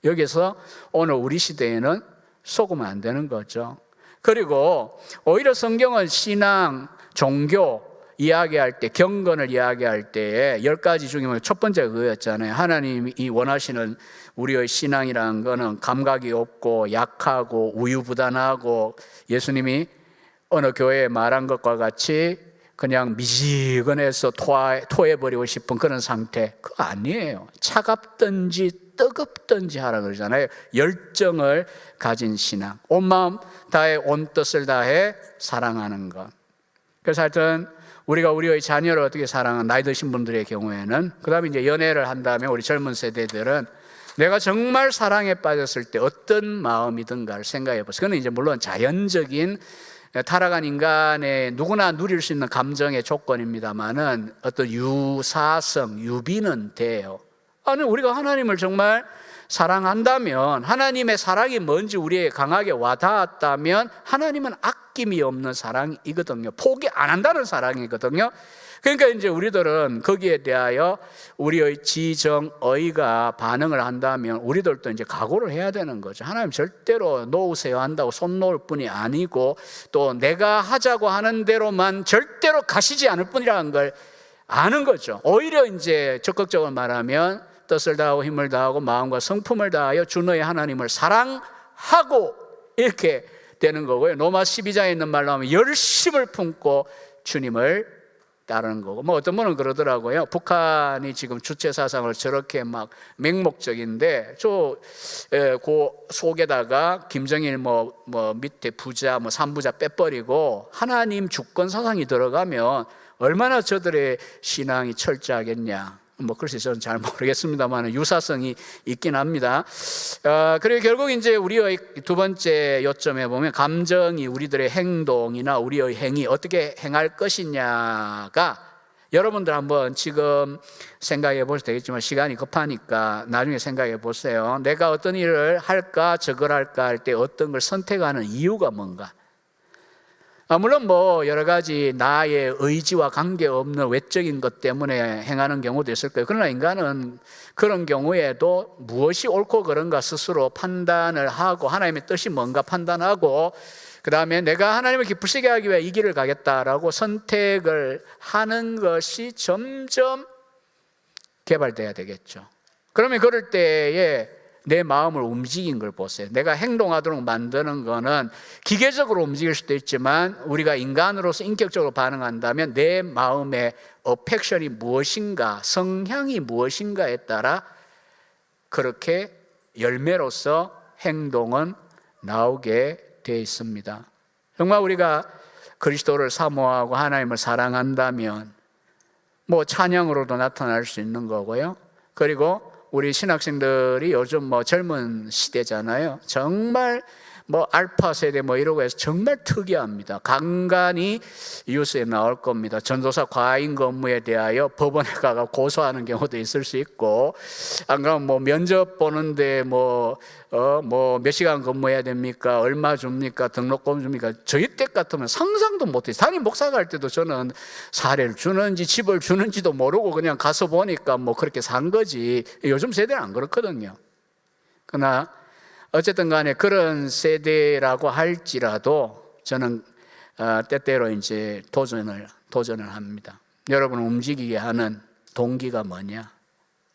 여기서 오늘 우리 시대에는 속으면 안 되는 거죠. 그리고 오히려 성경은 신앙, 종교 이야기할 때, 경건을 이야기할 때에 10가지 중에 첫 번째가 그거였잖아요. 하나님이 원하시는 우리의 신앙이라는 거는 감각이 없고 약하고 우유부단하고, 예수님이 어느 교회에 말한 것과 같이 그냥 미지근해서 토해버리고 싶은 그런 상태, 그거 아니에요. 차갑든지 뜨겁든지 하라 그러잖아요. 열정을 가진 신앙, 온 마음 다해 온 뜻을 다해 사랑하는 것. 그래서 하여튼 우리가 우리의 자녀를 어떻게 사랑하는, 나이 드신 분들의 경우에는, 그 다음에 이제 연애를 한다면 우리 젊은 세대들은 내가 정말 사랑에 빠졌을 때 어떤 마음이든가를 생각해 보세요. 그건 이제 물론 자연적인 타락한 인간의 누구나 누릴 수 있는 감정의 조건입니다만은 어떤 유사성, 유비는 돼요. 아니, 우리가 하나님을 정말 사랑한다면, 하나님의 사랑이 뭔지 우리에게 강하게 와닿았다면 하나님은 아낌이 없는 사랑이거든요. 포기 안 한다는 사랑이거든요. 그러니까 이제 우리들은 거기에 대하여 우리의 지정의가 반응을 한다면 우리들도 이제 각오를 해야 되는 거죠. 하나님 절대로 놓으세요 한다고 손 놓을 뿐이 아니고, 또 내가 하자고 하는 대로만 절대로 가시지 않을 뿐이라는 걸 아는 거죠. 오히려 이제 적극적으로 말하면 뜻을 다하고 힘을 다하고 마음과 성품을 다하여 주 너의 하나님을 사랑하고 이렇게 되는 거고요. 로마 12장에 있는 말로 하면 열심을 품고 주님을 따르는 거고, 뭐 어떤 분은 그러더라고요. 북한이 지금 주체 사상을 저렇게 막 맹목적인데 그 속에다가 김정일 뭐 밑에 부자 뭐 3부자 빼버리고 하나님 주권 사상이 들어가면 얼마나 저들의 신앙이 철저하겠냐. 뭐 글쎄 저는 잘 모르겠습니다만 유사성이 있긴 합니다. 그리고 결국 이제 우리의 두 번째 요점에 보면 감정이 우리들의 행동이나 우리의 행위 어떻게 행할 것이냐가, 여러분들 한번 지금 생각해 보셔도 되겠지만 시간이 급하니까 나중에 생각해 보세요. 내가 어떤 일을 할까 저걸 할까 할 때 어떤 걸 선택하는 이유가 뭔가. 물론 뭐 여러 가지 나의 의지와 관계없는 외적인 것 때문에 행하는 경우도 있을 거예요. 그러나 인간은 그런 경우에도 무엇이 옳고 그른가 스스로 판단을 하고 하나님의 뜻이 뭔가 판단하고, 그 다음에 내가 하나님을 기쁘시게 하기 위해 이 길을 가겠다라고 선택을 하는 것이 점점 개발돼야 되겠죠. 그러면 그럴 때에 내 마음을 움직인 걸 보세요. 내가 행동하도록 만드는 거는 기계적으로 움직일 수도 있지만 우리가 인간으로서 인격적으로 반응한다면 내 마음의 어펙션이 무엇인가, 성향이 무엇인가에 따라 그렇게 열매로서 행동은 나오게 되어 있습니다. 정말 우리가 그리스도를 사모하고 하나님을 사랑한다면 뭐 찬양으로도 나타날 수 있는 거고요. 그리고 우리 신학생들이 요즘 뭐 젊은 시대잖아요. 정말 뭐 알파 세대 뭐 이러고 해서 정말 특이합니다. 간간히 뉴스에 나올 겁니다. 전도사 과잉 근무에 대하여 법원에 가서 고소하는 경우도 있을 수 있고, 안 그러면 뭐 면접 보는데 뭐 몇 시간 근무해야 됩니까? 얼마 줍니까? 등록금 줍니까? 저희 때 같으면 상상도 못했어요. 담임 목사가 할 때도 저는 사례를 주는지 집을 주는지도 모르고 그냥 가서 보니까 뭐 그렇게 산 거지. 요즘 세대는 안 그렇거든요. 그러나 어쨌든 간에 그런 세대라고 할지라도 저는 때때로 이제 도전을 합니다. 여러분을 움직이게 하는 동기가 뭐냐?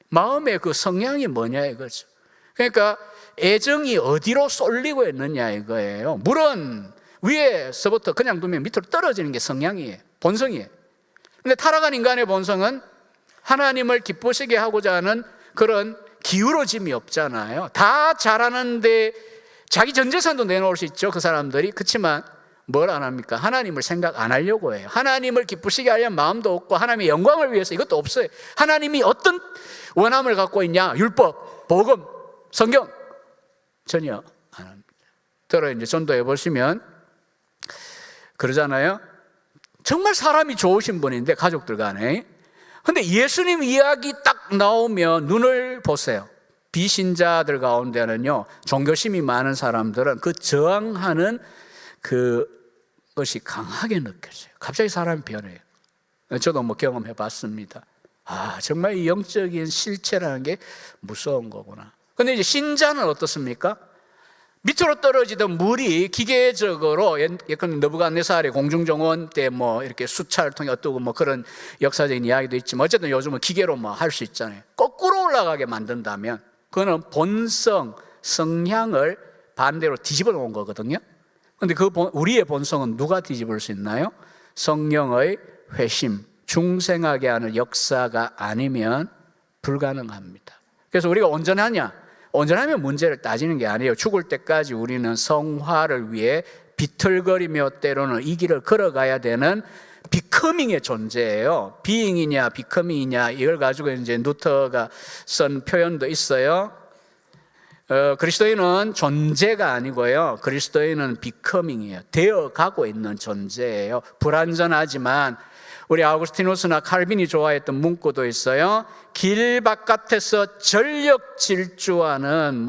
마음의 그 성향이 뭐냐 이거죠. 그러니까 애정이 어디로 쏠리고 있느냐 이거예요. 물은 위에서부터 그냥 두면 밑으로 떨어지는 게 성향이에요. 본성이에요. 근데 타락한 인간의 본성은 하나님을 기쁘시게 하고자 하는 그런 기울어짐이 없잖아요. 다 잘하는데 자기 전 재산도 내놓을 수 있죠, 그 사람들이. 그렇지만 뭘 안 합니까? 하나님을 생각 안 하려고 해요. 하나님을 기쁘시게 하려는 마음도 없고 하나님의 영광을 위해서 이것도 없어요. 하나님이 어떤 원함을 갖고 있냐? 율법, 복음, 성경 전혀 안 합니다. 들어 이제 전도해 보시면 그러잖아요. 정말 사람이 좋으신 분인데 가족들 간에. 근데 예수님 이야기 딱 나오면 눈을 보세요. 비신자들 가운데는요, 종교심이 많은 사람들은 그 저항하는 그것이 강하게 느껴져요. 갑자기 사람이 변해요. 저도 뭐 경험해 봤습니다. 정말 이 영적인 실체라는 게 무서운 거구나. 근데 이제 신자는 어떻습니까? 밑으로 떨어지던 물이 기계적으로, 예컨대 느부갓네살의 공중정원 때 뭐 이렇게 수차를 통해 어떠고 뭐 그런 역사적인 이야기도 있지만 어쨌든 요즘은 기계로 뭐 할 수 있잖아요. 거꾸로 올라가게 만든다면 그거는 본성, 성향을 반대로 뒤집어 놓은 거거든요. 그런데 우리의 본성은 누가 뒤집을 수 있나요? 성령의 회심, 중생하게 하는 역사가 아니면 불가능합니다. 그래서 우리가 온전하냐? 온전하면 문제를 따지는 게 아니에요. 죽을 때까지 우리는 성화를 위해 비틀거리며 때로는 이 길을 걸어가야 되는 비커밍의 존재예요. 비잉이냐 비커밍이냐 이걸 가지고 이제 누터가 쓴 표현도 있어요. 그리스도인은 존재가 아니고요, 그리스도인은 비커밍이에요. 되어가고 있는 존재예요. 불완전하지만 우리 아우구스티누스나 칼빈이 좋아했던 문구도 있어요. 길 바깥에서 전력 질주하는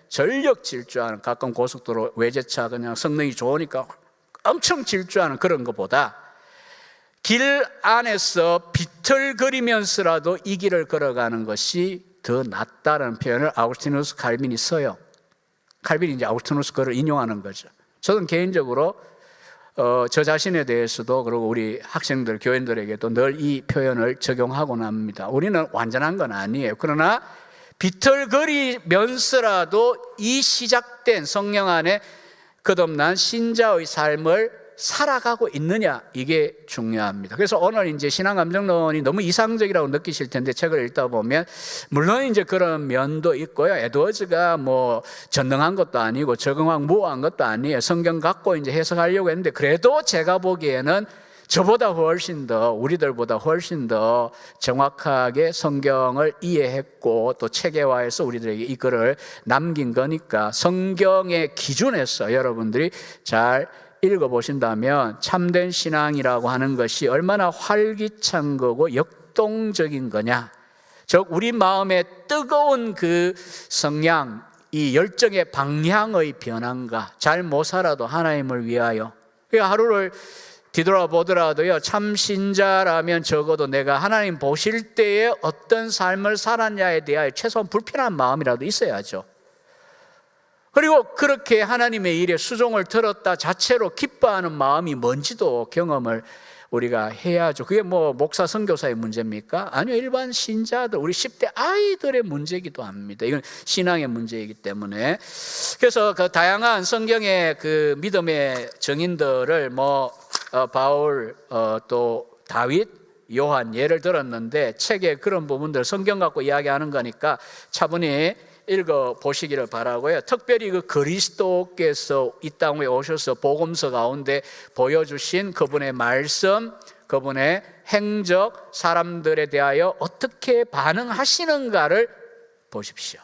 전력 질주하는, 가끔 고속도로 외제차 그냥 성능이 좋으니까 엄청 질주하는 그런 것보다 길 안에서 비틀거리면서라도 이 길을 걸어가는 것이 더 낫다는 표현을 아우구스티누스 칼빈이 써요. 칼빈이 이제 아우구스티누스 글을 인용하는 거죠. 저는 개인적으로 저 자신에 대해서도, 그리고 우리 학생들, 교인들에게도 늘 이 표현을 적용하곤 합니다. 우리는 완전한 건 아니에요. 그러나 비틀거리면서라도 이 시작된 성령 안에 거듭난 신자의 삶을 살아가고 있느냐, 이게 중요합니다. 그래서 오늘 이제 신앙감정론이 너무 이상적이라고 느끼실 텐데, 책을 읽다 보면 물론 이제 그런 면도 있고요. 에드워즈가 뭐 전능한 것도 아니고 적응왕무한 것도 아니에요. 성경 갖고 이제 해석하려고 했는데, 그래도 제가 보기에는 저보다 훨씬 더, 우리들보다 훨씬 더 정확하게 성경을 이해했고 또 체계화해서 우리들에게 이 글을 남긴 거니까, 성경의 기준에서 여러분들이 잘 읽어보신다면 참된 신앙이라고 하는 것이 얼마나 활기찬 거고 역동적인 거냐, 즉 우리 마음의 뜨거운 그 성향, 이 열정의 방향의 변화인가. 잘 못 살아도 하나님을 위하여, 하루를 뒤돌아보더라도요, 참 신자라면 적어도 내가 하나님 보실 때에 어떤 삶을 살았냐에 대하여 최소한 불편한 마음이라도 있어야죠. 그리고 그렇게 하나님의 일에 수종을 들었다 자체로 기뻐하는 마음이 뭔지도 경험을 우리가 해야죠. 그게 뭐 목사 선교사의 문제입니까? 아니요, 일반 신자들, 우리 10대 아이들의 문제이기도 합니다. 이건 신앙의 문제이기 때문에. 그래서 그 다양한 성경의 그 믿음의 증인들을 바울, 또 다윗, 요한 예를 들었는데, 책에 그런 부분들 성경 갖고 이야기하는 거니까 차분히 읽어보시기를 바라고요. 특별히 그 그리스도께서 이 땅에 오셔서 복음서 가운데 보여주신 그분의 말씀, 그분의 행적, 사람들에 대하여 어떻게 반응하시는가를 보십시오.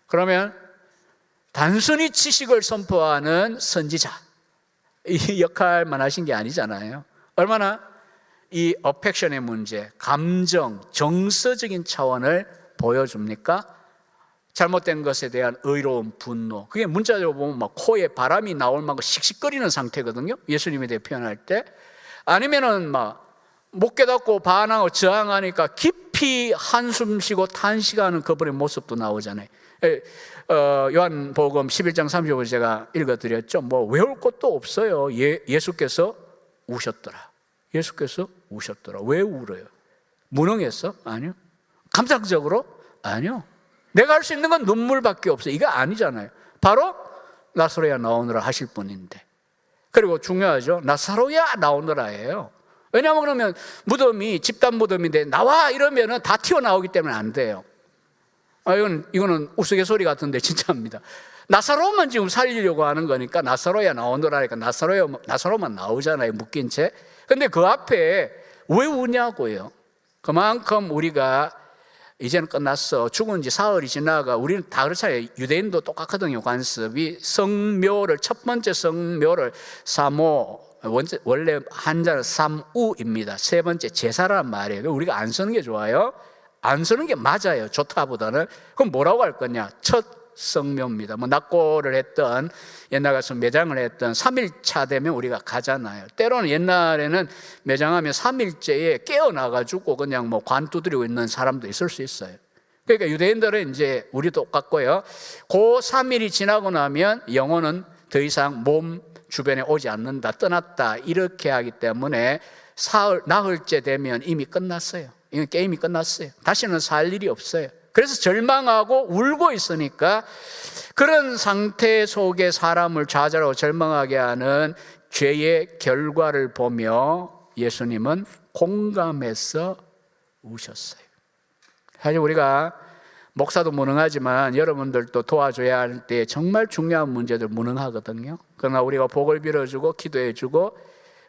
그러면 단순히 지식을 선포하는 선지자, 이 역할만 하신 게 아니잖아요. 얼마나 이 어펙션의 문제, 감정, 정서적인 차원을 보여줍니까? 잘못된 것에 대한 의로운 분노, 그게 문자적으로 보면 막 코에 바람이 나올 만큼 씩씩거리는 상태거든요. 예수님에 대해 표현할 때. 아니면은 막 못 깨닫고 반항하고 저항하니까 깊이 한숨 쉬고 탄식하는 그분의 모습도 나오잖아요. 요한복음 11장 35절 제가 읽어드렸죠. 뭐 외울 것도 없어요. 예수께서 우셨더라. 예수께서 우셨더라. 왜 울어요? 무능했어? 아니요. 감상적으로? 아니요. 내가 할 수 있는 건 눈물밖에 없어요. 이거 아니잖아요. 바로 나사로야 나오너라 하실 분인데. 그리고 중요하죠. 나사로야 나오너라예요. 왜냐하면 그러면 무덤이 집단 무덤인데 나와 이러면은 다 튀어나오기 때문에 안 돼요. 이거는 우스갯소리 같은데 진짜입니다. 나사로만 지금 살리려고 하는 거니까 나사로야 나오너라니까 나사로만 나오잖아요. 묶인 채. 근데 그 앞에 왜 우냐고요. 그만큼 우리가 이제는 끝났어. 죽은 지 사흘이 지나가. 우리는 다 그렇잖아요. 유대인도 똑같거든요. 관습이 성묘를, 첫 번째 성묘를 사모, 원래 한자는 삼우입니다. 세 번째 제사라는 말이에요. 우리가 안 쓰는 게 좋아요. 안 쓰는 게 맞아요. 좋다보다는. 그럼 뭐라고 할 거냐? 첫 성묘입니다. 낙고를 했던, 옛날 가서 매장을 했던 3일차 되면 우리가 가잖아요. 때로는 옛날에는 매장하면 3일째에 깨어나가지고 그냥 관 두드리고 있는 사람도 있을 수 있어요. 그러니까 유대인들은 이제 우리 똑같고요. 그 3일이 지나고 나면 영혼은 더 이상 몸 주변에 오지 않는다, 떠났다, 이렇게 하기 때문에 나흘째 되면 이미 끝났어요. 이건 게임이 끝났어요. 다시는 살 일이 없어요. 그래서 절망하고 울고 있으니까 그런 상태 속에 사람을 좌절하고 절망하게 하는 죄의 결과를 보며 예수님은 공감해서 우셨어요. 사실 우리가 목사도 무능하지만 여러분들도 도와줘야 할 때 정말 중요한 문제들 무능하거든요. 그러나 우리가 복을 빌어주고 기도해주고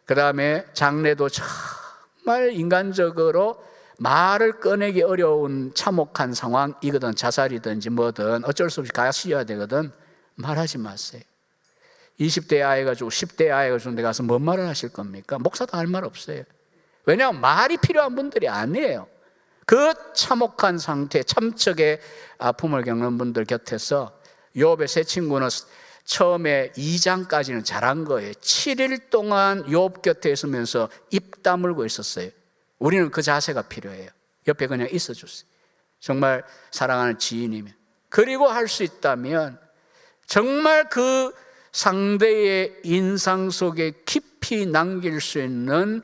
그 다음에 장례도 정말 인간적으로 말을 꺼내기 어려운 참혹한 상황이거든. 자살이든지 뭐든 어쩔 수 없이 가셔야 되거든. 말하지 마세요. 20대 아이가 주고 10대 아이가 주는데 가서 뭔 말을 하실 겁니까? 목사도 할 말 없어요. 왜냐하면 말이 필요한 분들이 아니에요. 그 참혹한 상태, 참척의 아픔을 겪는 분들 곁에서 욥의 세 친구는 처음에 2장까지는 잘한 거예요. 7일 동안 욥 곁에 있으면서 입 다물고 있었어요. 우리는 그 자세가 필요해요. 옆에 그냥 있어주세요. 정말 사랑하는 지인이면. 그리고 할 수 있다면 정말 그 상대의 인상 속에 깊이 남길 수 있는,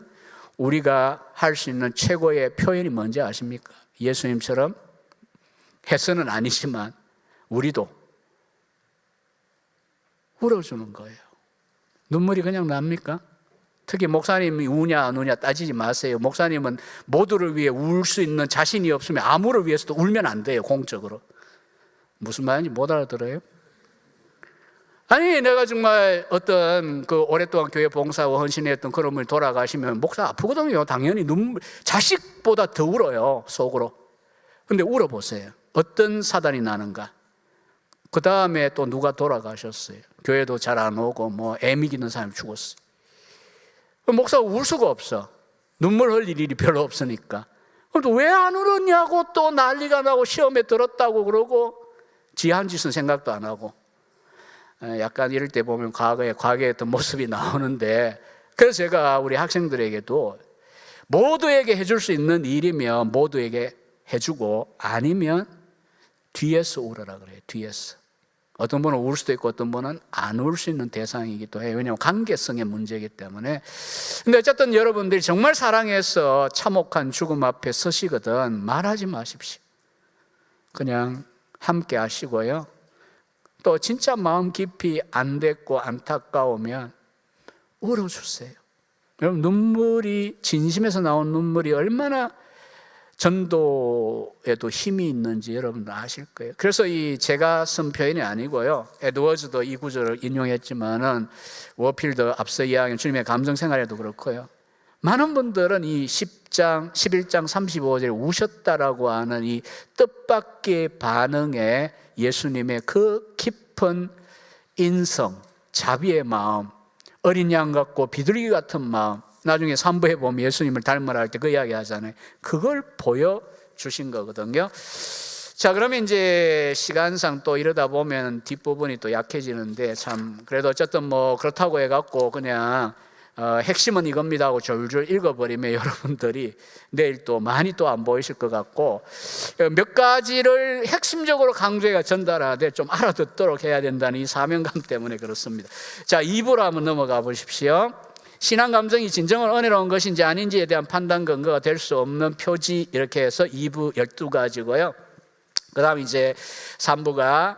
우리가 할 수 있는 최고의 표현이 뭔지 아십니까? 예수님처럼 해서는 아니지만 우리도 울어주는 거예요. 눈물이 그냥 납니까? 특히 목사님이 우냐 안 우냐 따지지 마세요. 목사님은 모두를 위해 울 수 있는 자신이 없으면 아무를 위해서도 울면 안 돼요. 공적으로. 무슨 말인지 못 알아들어요? 아니, 내가 정말 어떤 그 오랫동안 교회 봉사하고 헌신했던 그런 분이 돌아가시면 목사 아프거든요. 당연히 자식보다 더 울어요, 속으로. 근데 울어보세요. 어떤 사단이 나는가? 그 다음에 또 누가 돌아가셨어요. 교회도 잘 안 오고 애미기는 사람이 죽었어요. 목사가 울 수가 없어. 눈물 흘릴 일이 별로 없으니까. 그럼 왜 안 울었냐고 또 난리가 나고 시험에 들었다고 그러고, 지한 짓은 생각도 안 하고. 약간 이럴 때 보면 과거에 했던 모습이 나오는데, 그래서 제가 우리 학생들에게도 모두에게 해줄 수 있는 일이면 모두에게 해주고, 아니면 뒤에서 울어라 그래요. 뒤에서. 어떤 분은 울 수도 있고 어떤 분은 안 울 수 있는 대상이기도 해요. 왜냐하면 관계성의 문제이기 때문에. 근데 어쨌든 여러분들이 정말 사랑해서 참혹한 죽음 앞에 서시거든 말하지 마십시오. 그냥 함께 하시고요. 또 진짜 마음 깊이 안 됐고 안타까우면 울어주세요. 여러분, 눈물이, 진심에서 나온 눈물이 얼마나 전도에도 힘이 있는지 여러분도 아실 거예요. 그래서 제가 쓴 표현이 아니고요, 에드워즈도 이 구절을 인용했지만은 워필드 앞서 이야기한 주님의 감정 생활에도 그렇고요, 많은 분들은 이 10장, 11장 35절에 우셨다라고 하는 이 뜻밖의 반응에 예수님의 그 깊은 인성, 자비의 마음, 어린 양 같고 비둘기 같은 마음, 나중에 3부에 보면 예수님을 닮으라 할 때 그 이야기 하잖아요. 그걸 보여주신 거거든요. 자, 그러면 이제 시간상 또 이러다 보면 뒷부분이 또 약해지는데, 참 그래도 어쨌든 그렇다고 해갖고 그냥 핵심은 이겁니다 하고 줄줄 읽어버리면 여러분들이 내일 또 많이 또 안 보이실 것 같고, 몇 가지를 핵심적으로 강조해가 전달하되 좀 알아듣도록 해야 된다는 이 사명감 때문에 그렇습니다. 자, 2부로 한번 넘어가 보십시오. 신앙 감정이 진정으로 은혜로운 것인지 아닌지에 대한 판단 근거가 될 수 없는 표지, 이렇게 해서 2부 12가지고요. 그 다음 이제 3부가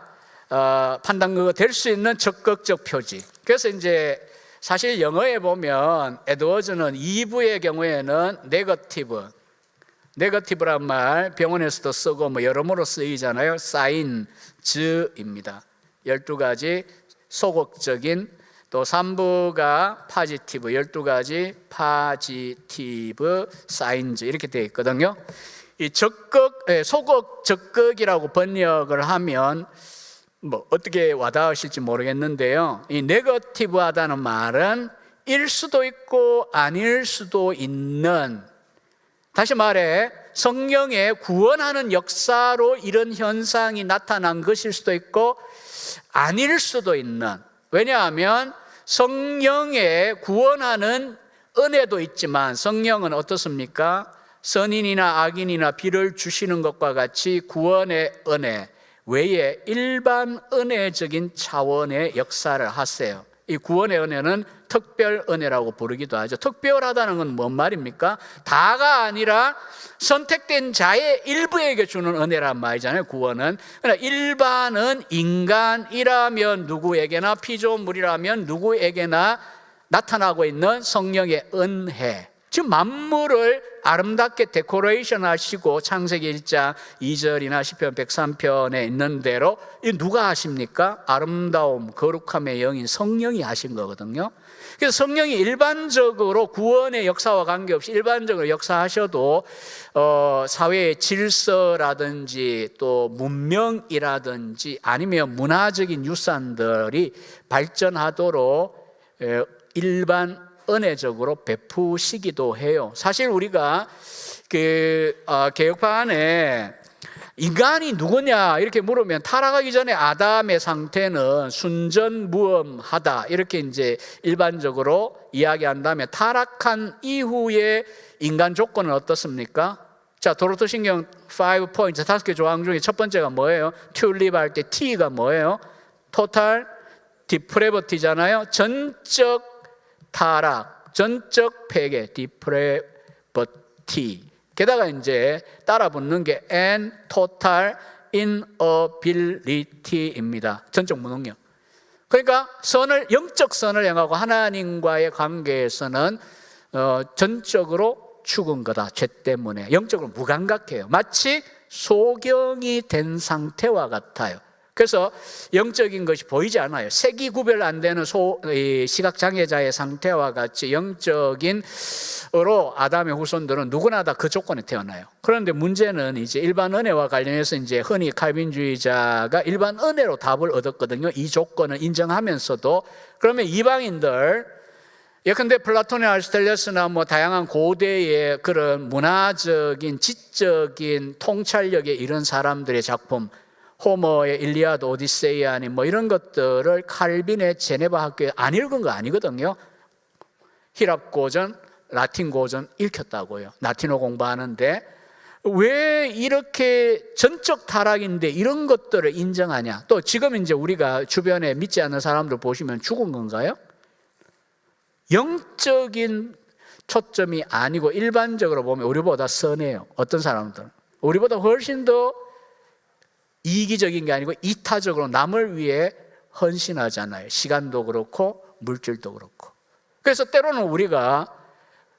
판단 근거가 될 수 있는 적극적 표지. 그래서 이제 사실 영어에 보면 에드워즈는 2부의 경우에는 네거티브란 말 병원에서도 쓰고 여러모로 쓰이잖아요. 사인즈입니다. 12가지 소극적인, 또 3부가 파지티브, 12가지 파지티브 사인즈, 이렇게 되어 있거든요. 이 소극 적극이라고 번역을 하면 어떻게 와닿으실지 모르겠는데요, 이 네거티브하다는 말은 일 수도 있고 아닐 수도 있는, 다시 말해 성령의 구원하는 역사로 이런 현상이 나타난 것일 수도 있고 아닐 수도 있는, 왜냐하면 성령의 구원하는 은혜도 있지만 성령은 어떻습니까? 선인이나 악인이나 비를 주시는 것과 같이 구원의 은혜 외에 일반 은혜적인 차원의 역사를 하세요. 이 구원의 은혜는 특별 은혜라고 부르기도 하죠. 특별하다는 건 뭔 말입니까? 다가 아니라 선택된 자의 일부에게 주는 은혜란 말이잖아요, 구원은. 그러나 일반은 인간이라면 누구에게나, 피조물이라면 누구에게나 나타나고 있는 성령의 은혜, 지금 만물을 아름답게 데코레이션 하시고 창세기 1장 2절이나 시편 103편에 있는 대로 이 누가 하십니까? 아름다움, 거룩함의 영인 성령이 하신 거거든요. 그래서 성령이 일반적으로 구원의 역사와 관계없이 일반적으로 역사하셔도 사회의 질서라든지 또 문명이라든지 아니면 문화적인 유산들이 발전하도록 일반 은혜적으로 베푸시기도 해요. 사실 우리가 개혁파안에 인간이 누구냐 이렇게 물으면 타락하기 전에 아담의 상태는 순전무엄하다 이렇게 이제 일반적으로 이야기한다면 타락한 이후에 인간 조건은 어떻습니까? 자, 도로토 신경 5 포인트 5개 조항 중에 첫 번째가 뭐예요? 튤립 할 때 T가 뭐예요? 토탈 디프레버티잖아요. 전적 타락, 전적 폐괴, 디프레버티. 게다가 이제 따라 붙는 게 and total inability입니다. 전적 무능력. 그러니까 영적 선을 향하고 하나님과의 관계에서는 전적으로 죽은 거다. 죄 때문에 영적으로 무감각해요. 마치 소경이 된 상태와 같아요. 그래서 영적인 것이 보이지 않아요. 색이 구별 안 되는 시각장애자의 상태와 같이 영적인으로 아담의 후손들은 누구나 다 그 조건에 태어나요. 그런데 문제는 이제 일반 은혜와 관련해서 이제 흔히 칼빈주의자가 일반 은혜로 답을 얻었거든요. 이 조건을 인정하면서도 그러면 이방인들 예컨대 플라톤의 아리스토텔레스나 뭐 다양한 고대의 그런 문화적인 지적인 통찰력의 이런 사람들의 작품 호머의 일리아드, 오디세이아니 뭐 이런 것들을 칼빈의 제네바 학교에 안 읽은 거 아니거든요. 히랍 고전, 라틴 고전 읽혔다고요. 라틴어 공부하는데 왜 이렇게 전적 타락인데 이런 것들을 인정하냐? 또 지금 이제 우리가 주변에 믿지 않는 사람들 보시면 죽은 건가요? 영적인 초점이 아니고 일반적으로 보면 우리보다 선해요. 어떤 사람들은 우리보다 훨씬 더 이기적인 게 아니고 이타적으로 남을 위해 헌신하잖아요. 시간도 그렇고 물질도 그렇고. 그래서 때로는 우리가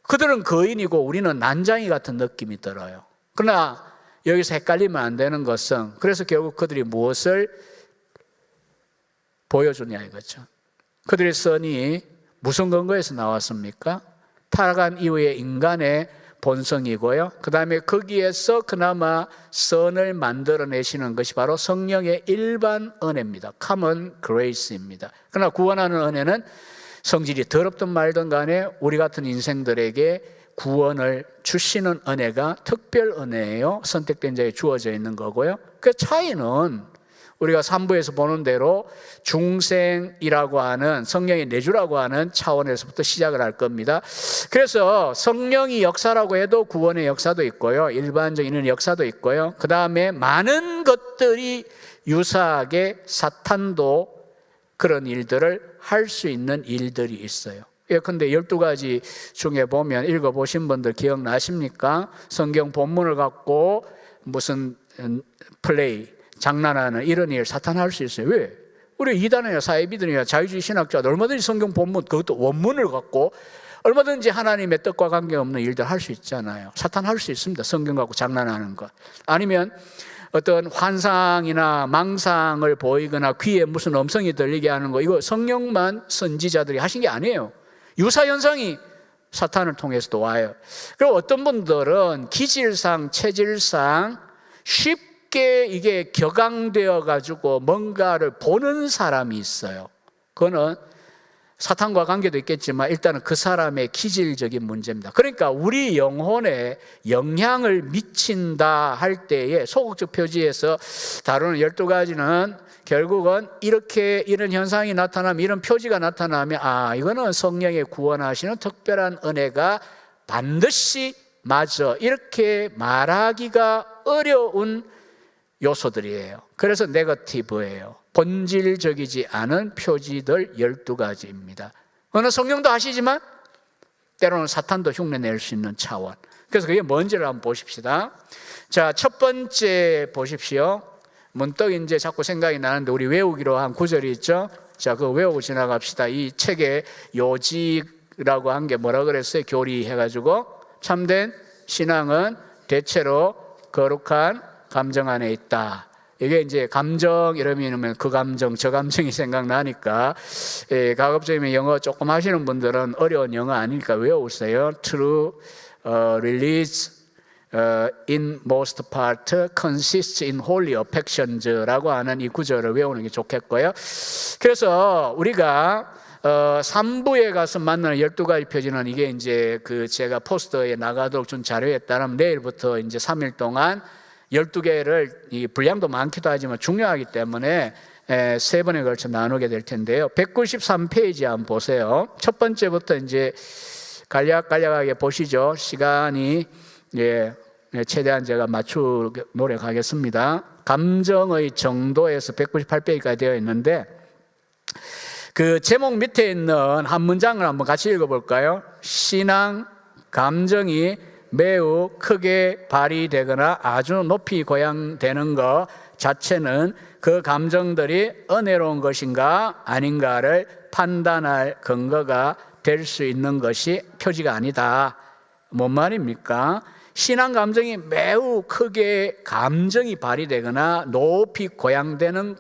그들은 거인이고 우리는 난장이 같은 느낌이 들어요. 그러나 여기서 헷갈리면 안 되는 것은 그래서 결국 그들이 무엇을 보여주냐 이거죠. 그들의 선이 무슨 근거에서 나왔습니까? 타락한 이후에 인간의 본성이고요. 그 다음에 거기에서 그나마 선을 만들어내시는 것이 바로 성령의 일반 은혜입니다. common grace입니다. 그러나 구원하는 은혜는 성질이 더럽든 말든 간에 우리 같은 인생들에게 구원을 주시는 은혜가 특별 은혜예요. 선택된 자에 주어져 있는 거고요. 그 차이는 우리가 3부에서 보는 대로 중생이라고 하는 성령의 내주라고 하는 차원에서부터 시작을 할 겁니다. 그래서 성령이 역사라고 해도 구원의 역사도 있고요. 일반적인 역사도 있고요. 그 다음에 많은 것들이 유사하게 사탄도 그런 일들을 할 수 있는 일들이 있어요. 예컨대 12가지 중에 보면 읽어보신 분들 기억나십니까? 성경 본문을 갖고 무슨 플레이 장난하는 이런 일 사탄 할 수 있어요. 왜? 우리 이단이나 사이비들이나 자유주의 신학자들 얼마든지 성경 본문 그것도 원문을 갖고 얼마든지 하나님의 뜻과 관계없는 일들 할 수 있잖아요. 사탄 할 수 있습니다. 성경 갖고 장난하는 것. 아니면 어떤 환상이나 망상을 보이거나 귀에 무슨 음성이 들리게 하는 거 이거 성령만 선지자들이 하신 게 아니에요. 유사현상이 사탄을 통해서도 와요. 그리고 어떤 분들은 기질상 체질상 쉽게 이게 격앙되어 가지고 뭔가를 보는 사람이 있어요. 그거는 사탄과 관계도 있겠지만 일단은 그 사람의 기질적인 문제입니다. 그러니까 우리 영혼에 영향을 미친다 할 때에 소극적 표지에서 다루는 12가지는 결국은 이렇게 이런 현상이 나타나면 이런 표지가 나타나면 이거는 성령의 구원하시는 특별한 은혜가 반드시 맞아 이렇게 말하기가 어려운 요소들이에요. 그래서 네거티브예요. 본질적이지 않은 표지들 12가지입니다. 어느 성령도 하시지만 때로는 사탄도 흉내낼 수 있는 차원. 그래서 그게 뭔지를 한번 보십시다. 자, 첫 번째 보십시오. 문득 이제 자꾸 생각이 나는데 우리 외우기로 한 구절이 있죠. 자, 그거 외우고 지나갑시다. 이 책의 요지 라고 한 게 뭐라 그랬어요? 교리해가지고 참된 신앙은 대체로 거룩한 감정 안에 있다. 이게 이제 감정 이러면 그 감정 저 감정이 생각나니까, 가급적이면 영어 조금 하시는 분들은 어려운 영어 아니니까 외워오세요. True religion in most part consists in holy affections라고 하는 이 구절을 외우는 게 좋겠고요. 그래서 우리가 3부에 가서 만나는 12가지 표지는 이게 이제 그 제가 포스터에 나가도록 준 자료에 따르면 내일부터 이제 3일 동안 12개를, 이 분량도 많기도 하지만 중요하기 때문에 3번에 걸쳐 나누게 될 텐데요. 193페이지 한번 보세요. 첫 번째부터 이제 간략하게 보시죠. 시간이 최대한 제가 맞추도록 노력하겠습니다. 감정의 정도에서 198페이지까지 되어 있는데, 그 제목 밑에 있는 한 문장을 한번 같이 읽어볼까요? 신앙, 감정이 매우 크게 발휘되거나 아주 높이 고양되는 것 자체는 그 감정들이 은혜로운 것인가 아닌가를 판단할 근거가 될 수 있는 것이 표지가 아니다. 뭔 말입니까? 신앙 감정이 매우 크게 감정이 발휘되거나 높이 고양되는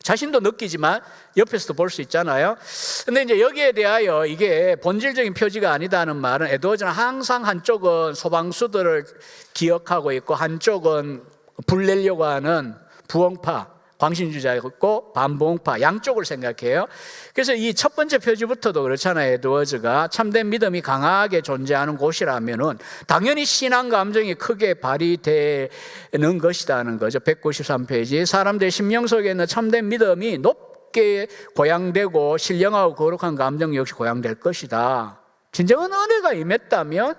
자신도 느끼지만 옆에서도 볼 수 있잖아요. 근데 이제 여기에 대하여 이게 본질적인 표지가 아니다는 말은, 에드워즈는 항상 한쪽은 소방수들을 기억하고 있고 한쪽은 불 내려고 하는 부흥파, 광신주자가 있고 반부흥파 양쪽을 생각해요. 그래서 이 첫 번째 표지부터도 그렇잖아요. 에드워즈가 참된 믿음이 강하게 존재하는 곳이라면은 당연히 신앙 감정이 크게 발휘되는 것이라는 거죠. 193페이지. 사람들의 심령 속에 있는 참된 믿음이 높게 고양되고 신령하고 거룩한 감정 역시 고양될 것이다. 진정한 은혜가 임했다면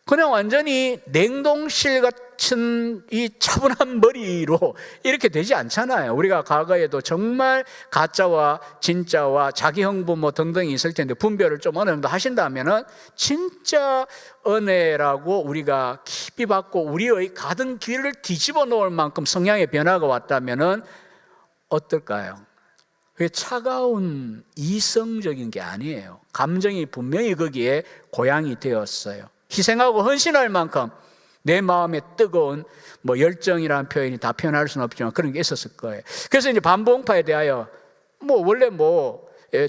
그냥 완전히 냉동실 같은 이 차분한 머리로 이렇게 되지 않잖아요. 우리가 과거에도 정말 가짜와 진짜와 자기 형부 뭐 등등이 있을 텐데 분별을 좀 어느 정도 하신다면은 진짜 은혜라고 우리가 깊이 받고 우리의 가든 길을 뒤집어 놓을 만큼 성향의 변화가 왔다면은 어떨까요? 그게 차가운 이성적인 게 아니에요. 감정이 분명히 거기에 고양이 되었어요. 희생하고 헌신할 만큼 내 마음에 뜨거운 뭐 열정이라는 표현이 다 표현할 수는 없지만 그런 게 있었을 거예요. 그래서 이제 반부흥파에 대하여 뭐 원래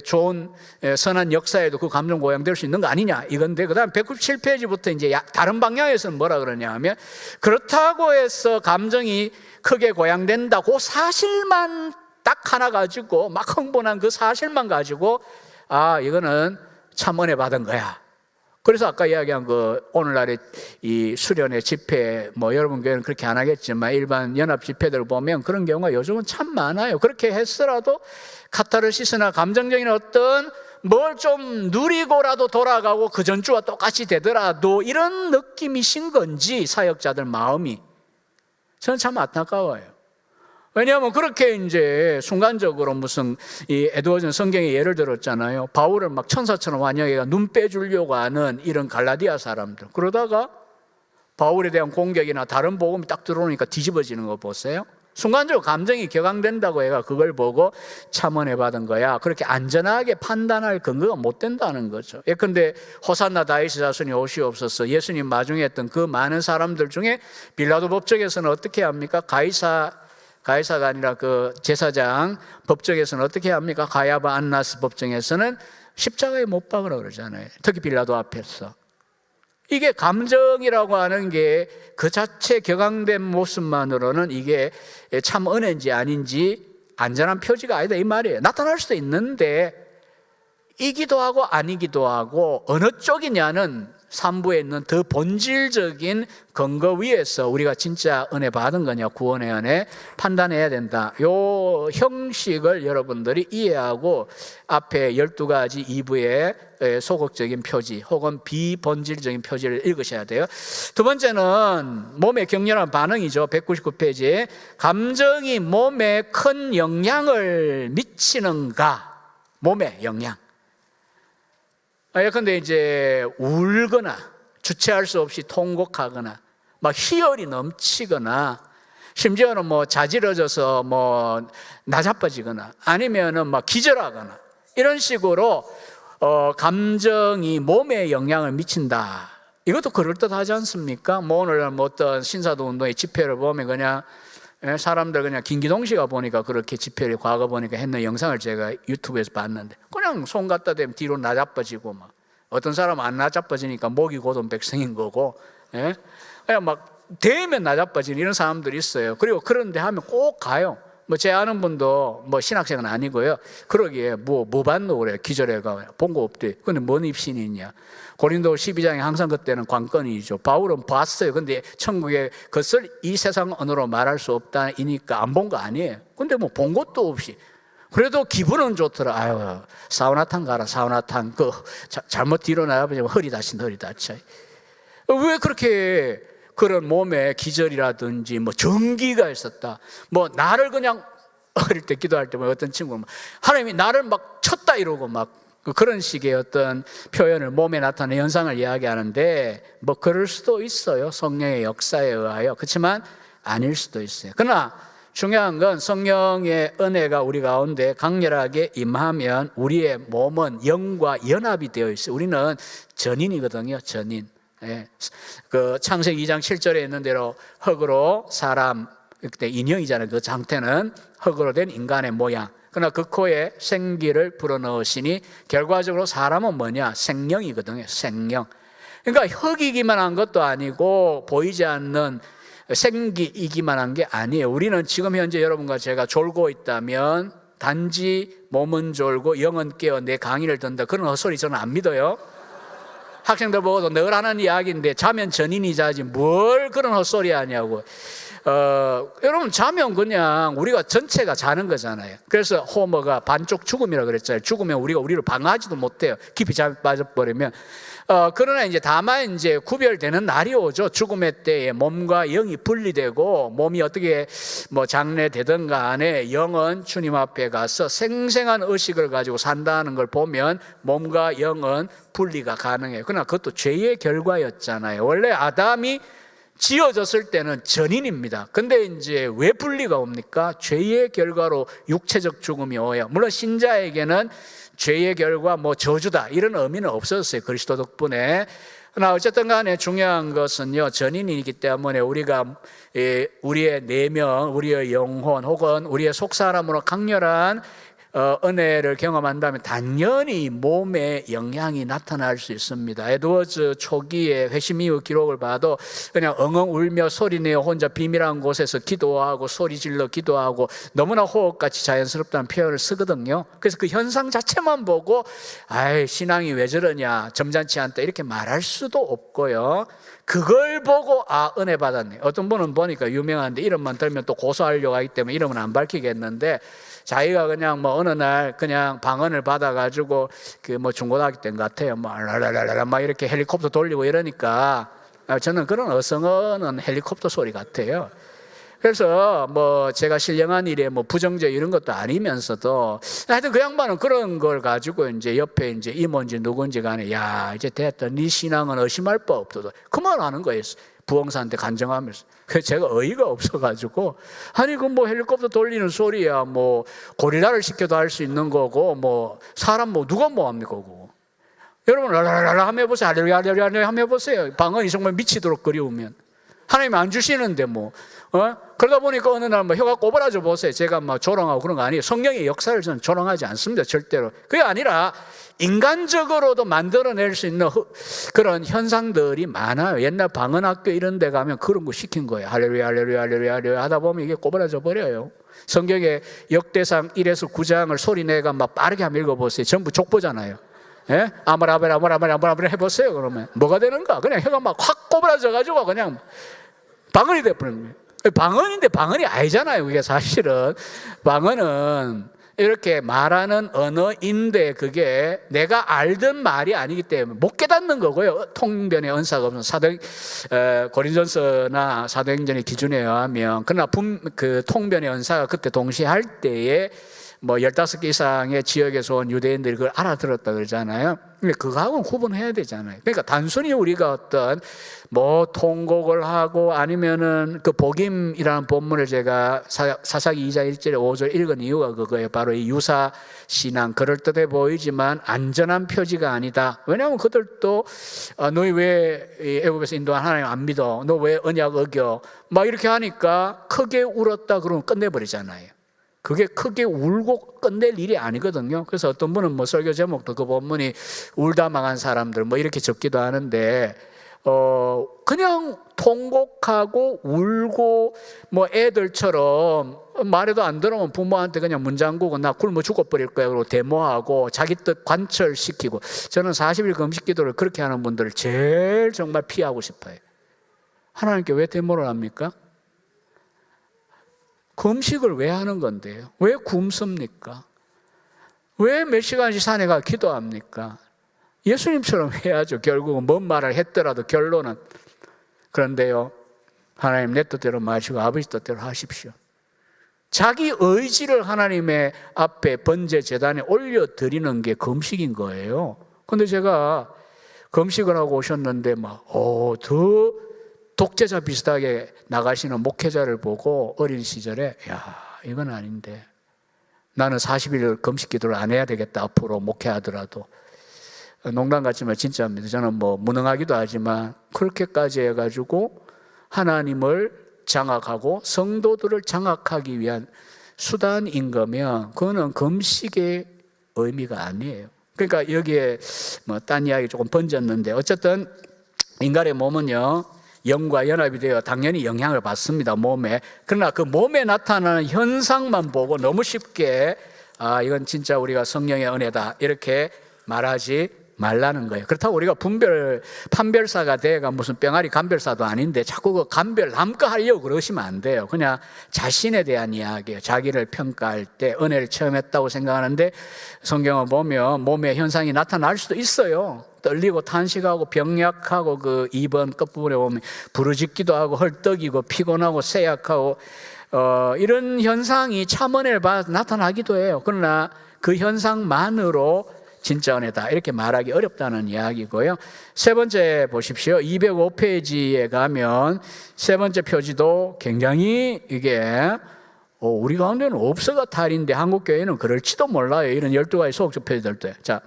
좋은 선한 역사에도 그 감정 고양될 수 있는 거 아니냐 이건데, 그 다음 197페이지부터 이제 다른 방향에서는 뭐라 그러냐 하면, 그렇다고 해서 감정이 크게 고양된다 그 사실만 딱 하나 가지고 막 흥분한 그 사실만 가지고 이거는 참 은혜 받은 거야. 그래서 아까 이야기한 오늘날의 이 수련회 집회, 여러분 교회는 그렇게 안 하겠지만 일반 연합 집회들을 보면 그런 경우가 요즘은 참 많아요. 그렇게 했더라도 카타르시스나 감정적인 어떤 뭘 좀 누리고라도 돌아가고 그 전주와 똑같이 되더라도 이런 느낌이신 건지 사역자들 마음이, 저는 참 안타까워요. 왜냐하면 그렇게 이제 순간적으로 무슨 이 에드워즈는 성경에 예를 들었잖아요. 바울을 막 천사처럼 환영해가 눈 빼주려고 하는 이런 갈라디아 사람들, 그러다가 바울에 대한 공격이나 다른 복음이 딱 들어오니까 뒤집어지는 거 보세요. 순간적으로 감정이 격앙된다고 해가 그걸 보고 참 은혜 받은 거야, 그렇게 안전하게 판단할 근거가 못 된다는 거죠. 예컨대 호산나 다윗의 자손이 오시옵소서, 예수님 마중에 했던 그 많은 사람들 중에 빌라도 법정에서는 어떻게 합니까? 가이사가 아니라 그 제사장 법정에서는 어떻게 합니까? 가야바 안나스 법정에서는 십자가에 못 박으라 그러잖아요. 특히 빌라도 앞에서. 이게 감정이라고 하는 게 그 자체 격앙된 모습만으로는 이게 참 은혜인지 아닌지 안전한 표지가 아니다 이 말이에요. 나타날 수도 있는데 이기도 하고 아니기도 하고 어느 쪽이냐는 3부에 있는 더 본질적인 근거 위에서 우리가 진짜 은혜 받은 거냐, 구원의 은혜 판단해야 된다. 요 형식을 여러분들이 이해하고 앞에 12가지 2부의 소극적인 표지 혹은 비본질적인 표지를 읽으셔야 돼요. 두 번째는 몸의 격렬한 반응이죠. 199페이지에 감정이 몸에 큰 영향을 미치는가. 몸의 영향. 예컨대 이제 울거나 주체할 수 없이 통곡하거나 막 희열이 넘치거나 심지어는 자지러져서 나자빠지거나 아니면은 막 기절하거나 이런 식으로 감정이 몸에 영향을 미친다. 이것도 그럴듯하지 않습니까? 뭐 오늘 뭐 어떤 신사도 운동의 집회를 보면 그냥 사람들 그냥 김기동 씨가 보니까 그렇게 집회를 과거 보니까 했는 영상을 제가 유튜브에서 봤는데 그냥 손 갖다 대면 뒤로 나자빠지고 막 어떤 사람은 안 나자빠지니까 목이 고돈백성인 거고 그냥 막 대면 나자빠지는 이런 사람들이 있어요. 그리고 그런데 하면 꼭 가요. 뭐 제 아는 분도 뭐 신학생은 아니고요. 그러기에 뭐 봤노 그래요. 기절해가 본 거 없대. 근데 뭔 입신이 있냐. 고린도 12장에 항상 그때는 관건이죠. 바울은 봤어요. 근데 천국의 것을 이 세상 언어로 말할 수 없다이니까 안 본 거 아니에요. 근데 뭐 본 것도 없이 그래도 기분은 좋더라. 아유 사우나탕 가라 사우나탕. 그 잘못 뒤로 나가면 허리 다친다. 왜 그렇게 그런 몸에 기절이라든지 뭐 전기가 있었다. 뭐 나를 그냥 어릴 때 기도할 때 뭐 어떤 친구는 하나님이 나를 막 쳤다 이러고 막 그런 식의 어떤 표현을 몸에 나타나는 현상을 이야기하는데 뭐 그럴 수도 있어요. 성령의 역사에 의하여. 그렇지만 아닐 수도 있어요. 그러나 중요한 건 성령의 은혜가 우리 가운데 강렬하게 임하면 우리의 몸은 영과 연합이 되어 있어요. 우리는 전인이거든요. 전인. 그 창세기 2장 7절에 있는 대로 흙으로 사람 그때 인형이잖아요. 그 상태는 흙으로 된 인간의 모양. 그러나 그 코에 생기를 불어넣으시니 결과적으로 사람은 뭐냐? 생명이거든요. 생명. 그러니까 흙이기만 한 것도 아니고 보이지 않는 생기이기만 한 게 아니에요. 우리는 지금 현재 여러분과 제가 졸고 있다면 단지 몸은 졸고 영은 깨어 내 강의를 듣는다. 그런 헛소리 저는 안 믿어요. 학생들 보고도 늘 하는 이야기인데 자면 전인이 자지 뭘 그런 헛소리 하냐고. 여러분 자면 그냥 우리가 전체가 자는 거잖아요. 그래서 호머가 반쪽 죽음이라고 그랬잖아요. 죽으면 우리를 방어하지도 못해요. 깊이 잠에 빠져버리면. 그러나 이제 다만 이제 구별되는 날이 오죠. 죽음의 때에 몸과 영이 분리되고 몸이 어떻게 뭐 장례되든 간에 영은 주님 앞에 가서 생생한 의식을 가지고 산다는 걸 보면 몸과 영은 분리가 가능해요. 그러나 그것도 죄의 결과였잖아요. 원래 아담이 지어졌을 때는 전인입니다. 근데 이제 왜 분리가 옵니까? 죄의 결과로 육체적 죽음이 오요. 물론 신자에게는 죄의 결과 뭐 저주다 이런 의미는 없었어요. 그리스도 덕분에. 그러나 어쨌든 간에 중요한 것은요, 전인이기 때문에 우리가 우리의 내면, 우리의 영혼 혹은 우리의 속사람으로 강렬한 은혜를 경험한다면 당연히 몸에 영향이 나타날 수 있습니다. 에드워즈 초기에 회심 이후 기록을 봐도 그냥 엉엉 울며 소리내어 혼자 비밀한 곳에서 기도하고 소리 질러 기도하고 너무나 호흡같이 자연스럽다는 표현을 쓰거든요. 그래서 그 현상 자체만 보고 아이 신앙이 왜 저러냐 점잖지 않다 이렇게 말할 수도 없고요. 그걸 보고 아 은혜 받았네. 어떤 분은 보니까 유명한데 이름만 들면 또 고소하려고 하기 때문에 이름은 안 밝히겠는데 자기가 그냥 뭐 어느 날 그냥 방언을 받아가지고 그 뭐 중고등학교 때인 것 같아요. 뭐 랄랄랄랄 막 이렇게 헬리콥터 돌리고 이러니까 저는 그런 어성어는 헬리콥터 소리 같아요. 그래서 뭐 제가 신령한 일에 뭐 부정적 이런 것도 아니면서도 하여튼 그 양반은 그런 걸 가지고 이제 옆에 이제 이모인지 누군지 간에 야 이제 됐다 네 신앙은 의심할 바 없도다 그 말 하는 거예요. 부흥사한테 간증하면서. 그래서 제가 어이가 없어가지고 아니 그 뭐 헬리콥터 돌리는 소리야 뭐 고리라를 시켜도 할 수 있는 거고 뭐 사람 뭐 누가 뭐 합니까 그거. 여러분 랄랄랄라 한번 해보세요. 할렐루야 할렐루야 한번 해보세요. 방언이 정말 미치도록 그리우면 하나님이 안 주시는데 뭐 그러다 보니까 어느 날 뭐 혀가 꼬부라져 보세요. 제가 뭐 조롱하고 그런 거 아니에요. 성령의 역사를 저는 조롱하지 않습니다. 절대로. 그게 아니라 인간적으로도 만들어낼 수 있는 그런 현상들이 많아요. 옛날 방언학교 이런 데 가면 그런 거 시킨 거예요. 할렐루야 할렐루야 할렐루야 할렐루야 하다 보면 이게 꼬부라져 버려요. 성경의 역대상 1에서 9장을 소리내가 막 빠르게 한번 읽어보세요. 전부 족보잖아요. 예? 아무라무라무라무라무라 해보세요. 그러면 뭐가 되는가? 그냥 혀가 막 확 꼬부라져가지고 그냥 방언이 돼버리는 거예요. 방언인데 방언이 아니잖아요. 그게 사실은 방언은 이렇게 말하는 언어인데 그게 내가 알던 말이 아니기 때문에 못 깨닫는 거고요. 통변의 은사가 없는 고린전서나 사도행전의 기준에 의하면 그러나 그 통변의 은사가 그때 동시에 할 때에 뭐 15개 이상의 지역에서 온 유대인들이 그걸 알아들었다 그러잖아요. 근데 그거하고는 구분해야 되잖아요. 그러니까 단순히 우리가 어떤 뭐 통곡을 하고 아니면은 그 복임이라는 본문을 제가 사사기 2장 1절에 5절 읽은 이유가 그거예요. 바로 이 유사 신앙, 그럴듯해 보이지만 안전한 표지가 아니다. 왜냐하면 그들도 너희 왜 애굽에서 인도한 하나님 안 믿어? 너 왜 언약 어겨? 막 이렇게 하니까 크게 울었다 그러면 끝내버리잖아요. 그게 크게 울고 끝낼 일이 아니거든요. 그래서 어떤 분은 뭐 설교 제목도 그 본문이 울다 망한 사람들 뭐 이렇게 적기도 하는데 그냥 통곡하고 울고 뭐 애들처럼 말해도 안 들으면 부모한테 그냥 문 잠그고 나 굶어 죽어버릴 거야 그러고 데모하고 자기 뜻 관철시키고, 저는 40일 금식 기도를 그렇게 하는 분들을 제일 정말 피하고 싶어요. 하나님께 왜 데모를 합니까? 금식을 왜 하는 건데요? 왜 굶습니까? 왜 몇 시간씩 산에 가 기도합니까? 예수님처럼 해야죠. 결국은 뭔 말을 했더라도 결론은. 그런데요, 하나님 내 뜻대로 마시고 아버지 뜻대로 하십시오. 자기 의지를 하나님의 앞에 번제 제단에 올려드리는 게 금식인 거예요. 근데 제가 금식을 하고 오셨는데 더 독재자 비슷하게 나가시는 목회자를 보고 어린 시절에 이건 아닌데 나는 40일 금식 기도를 안 해야 되겠다 앞으로 목회하더라도. 농담 같지만 진짜입니다. 저는 뭐 무능하기도 하지만 그렇게까지 해가지고 하나님을 장악하고 성도들을 장악하기 위한 수단인 거면 그거는 금식의 의미가 아니에요. 그러니까 여기에 뭐 딴 이야기 조금 번졌는데 어쨌든 인간의 몸은요 영과 연합이 되어 당연히 영향을 받습니다, 몸에. 그러나 그 몸에 나타나는 현상만 보고 너무 쉽게 이건 진짜 우리가 성령의 은혜다 이렇게 말하지 말라는 거예요. 그렇다고 우리가 판별사가 돼가 무슨 병아리 감별사도 아닌데 자꾸 그 감별 남과하려고 그러시면 안 돼요. 그냥 자신에 대한 이야기예요. 자기를 평가할 때 은혜를 체험했다고 생각하는데 성경을 보면 몸에 현상이 나타날 수도 있어요. 떨리고 탄식하고 병약하고 그 2번 끝부분에 보면 부르짖기도 하고 헐떡이고 피곤하고 쇠약하고 이런 현상이 참 은혜를 받아서 나타나기도 해요. 그러나 그 현상만으로 진짜 은혜다 이렇게 말하기 어렵다는 이야기고요. 세 번째 보십시오. 205페이지에 가면 세 번째 표지도 굉장히 이게 우리 가운데는 없어가 탈인데 한국교회는 그럴지도 몰라요. 이런 12가지 소극적 표지들. 자,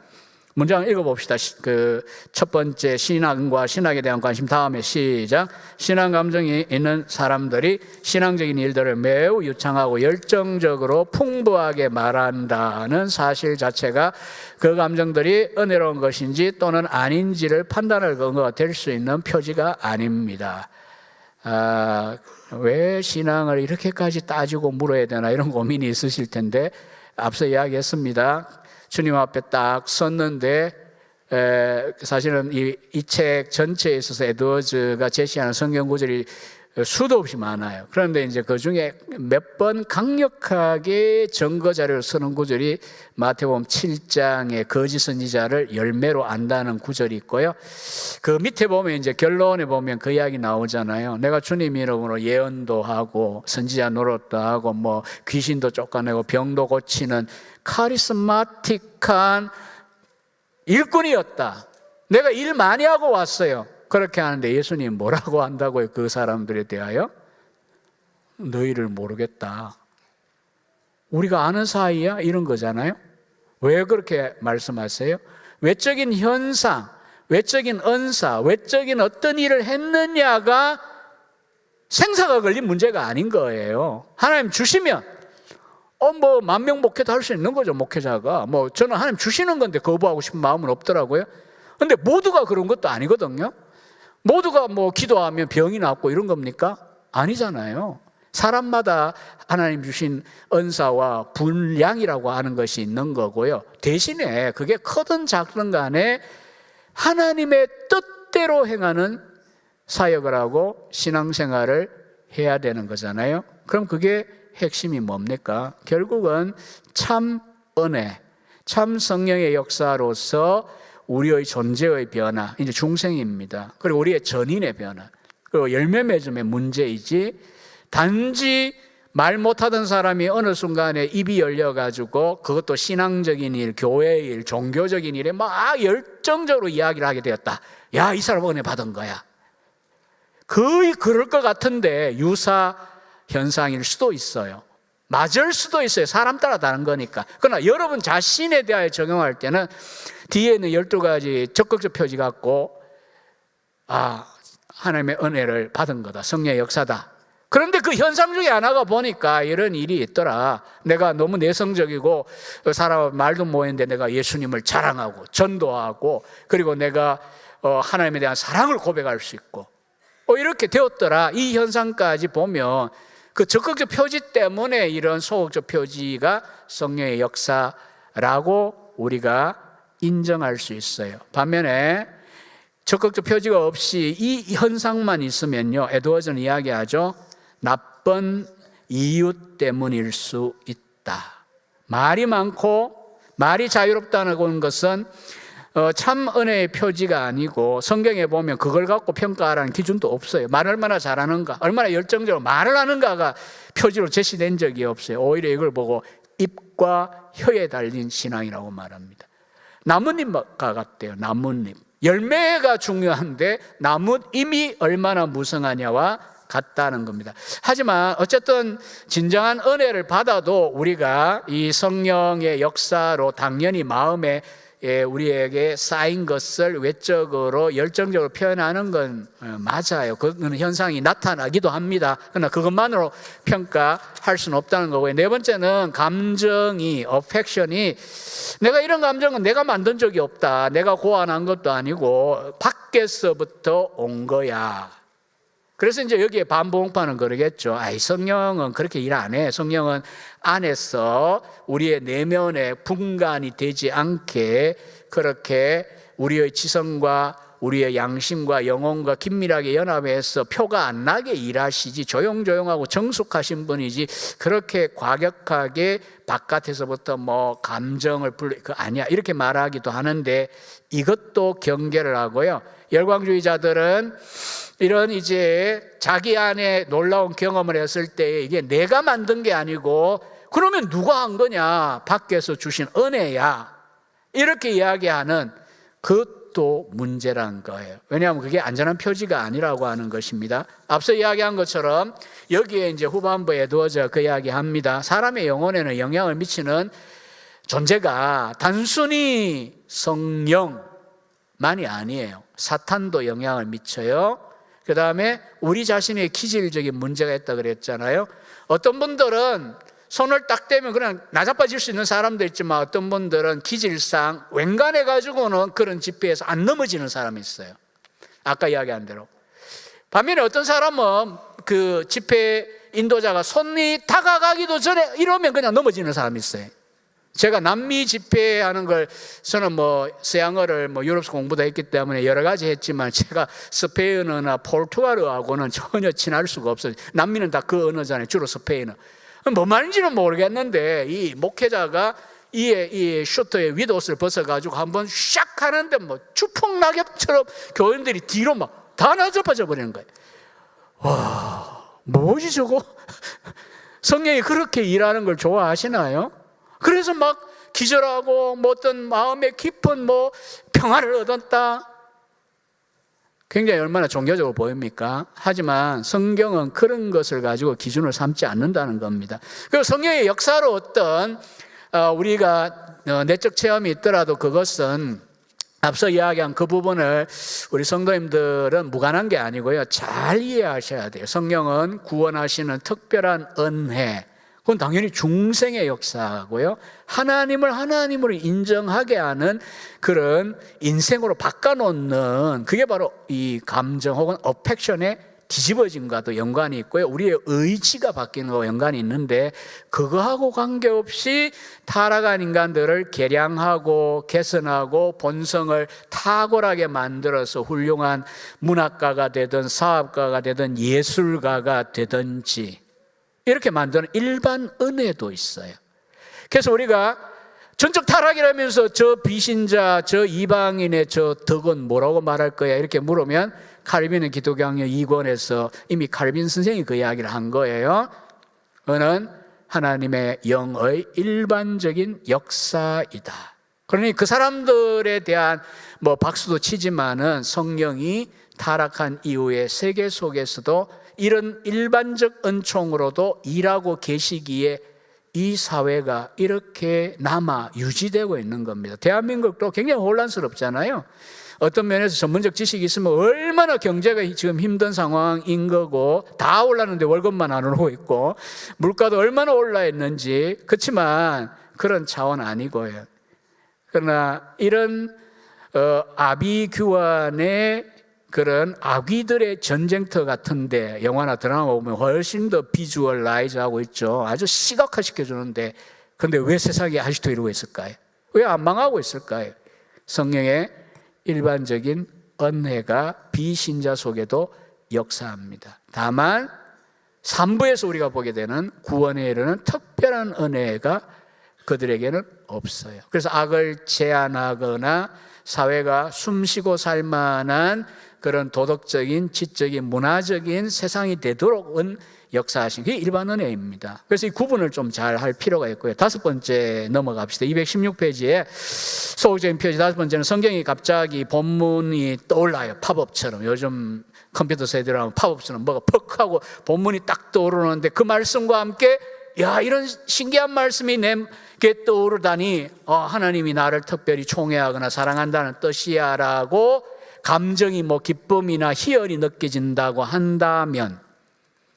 문장 읽어봅시다. 그 첫 번째 신앙과 신학에 대한 관심, 다음에 시작. 신앙 감정이 있는 사람들이 신앙적인 일들을 매우 유창하고 열정적으로 풍부하게 말한다는 사실 자체가 그 감정들이 은혜로운 것인지 또는 아닌지를 판단할 근거가 될 수 있는 표지가 아닙니다. 왜 신앙을 이렇게까지 따지고 물어야 되나 이런 고민이 있으실 텐데 앞서 이야기했습니다. 주님 앞에 딱 섰는데 사실은 이 책 전체에 있어서 에드워즈가 제시하는 성경 구절이 수도 없이 많아요. 그런데 이제 그 중에 몇 번 강력하게 증거 자료를 쓰는 구절이 마태복음 7장의 거짓 선지자를 열매로 안다는 구절이 있고요. 그 밑에 보면 이제 결론에 보면 그 이야기 나오잖아요. 내가 주님 이름으로 예언도 하고 선지자 노릇도 하고 뭐 귀신도 쫓아내고 병도 고치는 카리스마틱한 일꾼이었다. 내가 일 많이 하고 왔어요. 그렇게 하는데 예수님 뭐라고 한다고요? 그 사람들에 대하여 너희를 모르겠다. 우리가 아는 사이야? 이런 거잖아요. 왜 그렇게 말씀하세요? 외적인 현상, 외적인 은사, 외적인 어떤 일을 했느냐가 생사가 걸린 문제가 아닌 거예요. 하나님 주시면 뭐 10,000명 목회도 할 수 있는 거죠. 목회자가 뭐 저는 하나님 주시는 건데 거부하고 싶은 마음은 없더라고요. 근데 모두가 그런 것도 아니거든요. 모두가 뭐 기도하면 병이 낫고 이런 겁니까? 아니잖아요. 사람마다 하나님 주신 은사와 분량이라고 하는 것이 있는 거고요. 대신에 그게 크든 작든 간에 하나님의 뜻대로 행하는 사역을 하고 신앙생활을 해야 되는 거잖아요. 그럼 그게 핵심이 뭡니까? 결국은 참 은혜, 참 성령의 역사로서 우리의 존재의 변화, 이제 중생입니다. 그리고 우리의 전인의 변화, 그리고 열매 맺음의 문제이지 단지 말 못하던 사람이 어느 순간에 입이 열려가지고 그것도 신앙적인 일, 교회의 일, 종교적인 일에 막 열정적으로 이야기를 하게 되었다. 야, 이 사람 은혜 받은 거야. 거의 그럴 것 같은데 유사 현상일 수도 있어요. 맞을 수도 있어요. 사람 따라 다른 거니까. 그러나 여러분 자신에 대하여 적용할 때는 뒤에는 12가지 적극적 표지 갖고 하나님의 은혜를 받은 거다. 성령의 역사다. 그런데 그 현상 중에 하나가 보니까 이런 일이 있더라. 내가 너무 내성적이고 사람 말도 못했는데 내가 예수님을 자랑하고 전도하고 그리고 내가 하나님에 대한 사랑을 고백할 수 있고 이렇게 되었더라. 이 현상까지 보면 그 적극적 표지 때문에 이런 소극적 표지가 성령의 역사라고 우리가 인정할 수 있어요. 반면에 적극적 표지가 없이 이 현상만 있으면요, 에드워즈는 이야기하죠. 나쁜 이유 때문일 수 있다. 말이 많고 말이 자유롭다는 것은 참 은혜의 표지가 아니고 성경에 보면 그걸 갖고 평가하라는 기준도 없어요. 말을 얼마나 잘하는가, 얼마나 열정적으로 말을 하는가가 표지로 제시된 적이 없어요. 오히려 이걸 보고 입과 혀에 달린 신앙이라고 말합니다. 나뭇잎과 같대요. 나뭇잎. 열매가 중요한데 나뭇잎이 얼마나 무성하냐와 같다는 겁니다. 하지만 어쨌든 진정한 은혜를 받아도 우리가 이 성령의 역사로 당연히 마음에 우리에게 쌓인 것을 외적으로 열정적으로 표현하는 건 맞아요. 그런 현상이 나타나기도 합니다. 그러나 그것만으로 평가할 수는 없다는 거고요. 네 번째는 감정이, 어펙션이 내가 이런 감정은 내가 만든 적이 없다. 내가 고안한 것도 아니고 밖에서부터 온 거야. 그래서 이제 여기에 반복파는 그러겠죠. 성령은 그렇게 일 안 해. 성령은 안에서 우리의 내면에 분간이 되지 않게 그렇게 우리의 지성과 우리의 양심과 영혼과 긴밀하게 연합해서 표가 안 나게 일하시지, 조용조용하고 정숙하신 분이지 그렇게 과격하게 바깥에서부터 감정을 아니야 이렇게 말하기도 하는데 이것도 경계를 하고요. 열광주의자들은 이런 이제 자기 안에 놀라운 경험을 했을 때 이게 내가 만든 게 아니고 그러면 누가 한 거냐? 밖에서 주신 은혜야. 이렇게 이야기하는 그것도 문제란 거예요. 왜냐하면 그게 안전한 표지가 아니라고 하는 것입니다. 앞서 이야기한 것처럼 여기에 이제 후반부에 두어져 그 이야기합니다. 사람의 영혼에는 영향을 미치는 존재가 단순히 성령만이 아니에요. 사탄도 영향을 미쳐요. 그 다음에 우리 자신의 기질적인 문제가 있다 그랬잖아요. 어떤 분들은 손을 딱 대면 그냥 나자빠질 수 있는 사람도 있지만 어떤 분들은 기질상 웬간해가지고는 그런 집회에서 안 넘어지는 사람이 있어요. 아까 이야기한 대로. 반면에 어떤 사람은 그 집회 인도자가 손이 다가가기도 전에 이러면 그냥 넘어지는 사람이 있어요. 제가 남미 집회하는 걸 저는 서양어를 유럽에서 공부도 했기 때문에 여러 가지 했지만 제가 스페인어나 포르투갈어하고는 전혀 친할 수가 없어요. 남미는 다 그 언어잖아요. 주로 스페인어. 뭐 말인지는 모르겠는데 이 목회자가 이 슈터의 윗옷을 벗어가지고 한번 샥 하는데 추풍 낙엽처럼 교인들이 뒤로 다 나져빠져 버리는 거예요. 와, 뭐지 저거? 성령이 그렇게 일하는 걸 좋아하시나요? 그래서 기절하고 어떤 마음에 깊은 평화를 얻었다. 굉장히 얼마나 종교적으로 보입니까? 하지만 성경은 그런 것을 가지고 기준을 삼지 않는다는 겁니다. 그리고 성령의 역사로 어떤 우리가 내적 체험이 있더라도 그것은 앞서 이야기한 그 부분을 우리 성도님들은 무관한 게 아니고요. 잘 이해하셔야 돼요. 성령은 구원하시는 특별한 은혜, 그건 당연히 중생의 역사고요. 하나님을 하나님으로 인정하게 하는 그런 인생으로 바꿔놓는 그게 바로 이 감정 혹은 어펙션의 뒤집어짐과도 연관이 있고요. 우리의 의지가 바뀌는 거와 연관이 있는데 그거하고 관계없이 타락한 인간들을 개량하고 개선하고 본성을 탁월하게 만들어서 훌륭한 문학가가 되든 사업가가 되든 예술가가 되든지 이렇게 만드는 일반 은혜도 있어요. 그래서 우리가 전적 타락이라면서 저 비신자, 저 이방인의 저 덕은 뭐라고 말할 거야? 이렇게 물으면 칼빈의 기독교학령 2권에서 이미 칼빈 선생이 그 이야기를 한 거예요. 그는 하나님의 영의 일반적인 역사이다. 그러니 그 사람들에 대한 박수도 치지만은 성령이 타락한 이후의 세계 속에서도 이런 일반적 은총으로도 일하고 계시기에 이 사회가 이렇게 남아 유지되고 있는 겁니다. 대한민국도 굉장히 혼란스럽잖아요. 어떤 면에서 전문적 지식이 있으면 얼마나 경제가 지금 힘든 상황인 거고, 다 올랐는데 월급만 안 오르고 있고, 물가도 얼마나 올라 있는지. 그렇지만 그런 차원 아니고요. 그러나 이런 아비규환의 그런 아귀들의 전쟁터 같은데 영화나 드라마 보면 훨씬 더 비주얼라이즈하고 있죠. 아주 시각화시켜주는데, 그런데 왜 세상이 아직도 이러고 있을까요? 왜 안 망하고 있을까요? 성령의 일반적인 은혜가 비신자 속에도 역사합니다. 다만 3부에서 우리가 보게 되는 구원에 이르는 특별한 은혜가 그들에게는 없어요. 그래서 악을 제한하거나 사회가 숨쉬고 살만한 그런 도덕적인, 지적인, 문화적인 세상이 되도록은 역사하신 게 일반 은혜입니다. 그래서 이 구분을 좀 잘 할 필요가 있고요. 5번째 넘어갑시다. 216페이지에 소극적인 표지 5번째는 성경이 갑자기 본문이 떠올라요. 팝업처럼. 요즘 컴퓨터 세대라면 팝업처럼 뭐가 퍽 하고 본문이 딱 떠오르는데, 그 말씀과 함께 야, 이런 신기한 말씀이 내게 떠오르다니, 하나님이 나를 특별히 총애하거나 사랑한다는 뜻이야 라고 감정이 기쁨이나 희열이 느껴진다고 한다면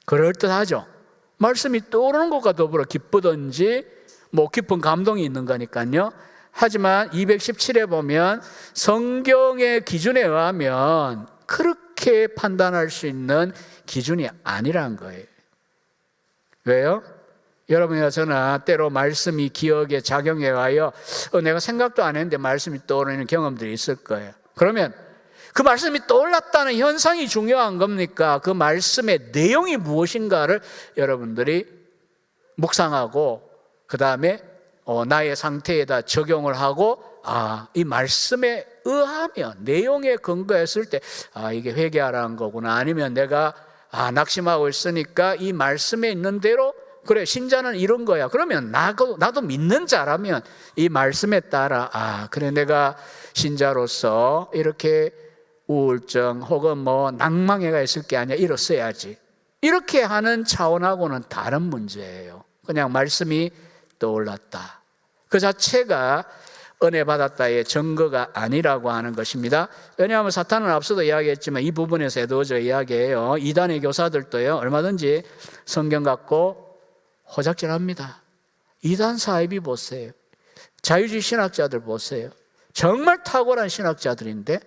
그럴듯하죠. 말씀이 떠오르는 것과 더불어 기쁘든지 깊은 감동이 있는 거니까요. 하지만 217에 보면 성경의 기준에 의하면 그렇게 판단할 수 있는 기준이 아니란 거예요. 왜요? 여러분이나 저나 때로 말씀이 기억에 작용해 와요. 내가 생각도 안 했는데 말씀이 떠오르는 경험들이 있을 거예요. 그러면 그 말씀이 떠올랐다는 현상이 중요한 겁니까? 그 말씀의 내용이 무엇인가를 여러분들이 묵상하고 그 다음에 나의 상태에다 적용을 하고, 이 말씀에 의하면, 내용에 근거했을 때 이게 회개하라는 거구나, 아니면 내가 낙심하고 있으니까 이 말씀에 있는 대로, 그래 신자는 이런 거야, 그러면 나도 믿는 자라면 이 말씀에 따라 그래 내가 신자로서 이렇게 우울증 혹은 낭망해가 있을 게 아니야, 이랬어야지, 이렇게 하는 차원하고는 다른 문제예요. 그냥 말씀이 떠올랐다, 그 자체가 은혜 받았다의 증거가 아니라고 하는 것입니다. 왜냐하면 사탄은 앞서도 이야기했지만 이 부분에서 에도저 이야기해요. 이단의 교사들도요, 얼마든지 성경 갖고 호작질합니다. 이단 사이비 보세요. 자유주의 신학자들 보세요. 정말 탁월한 신학자들인데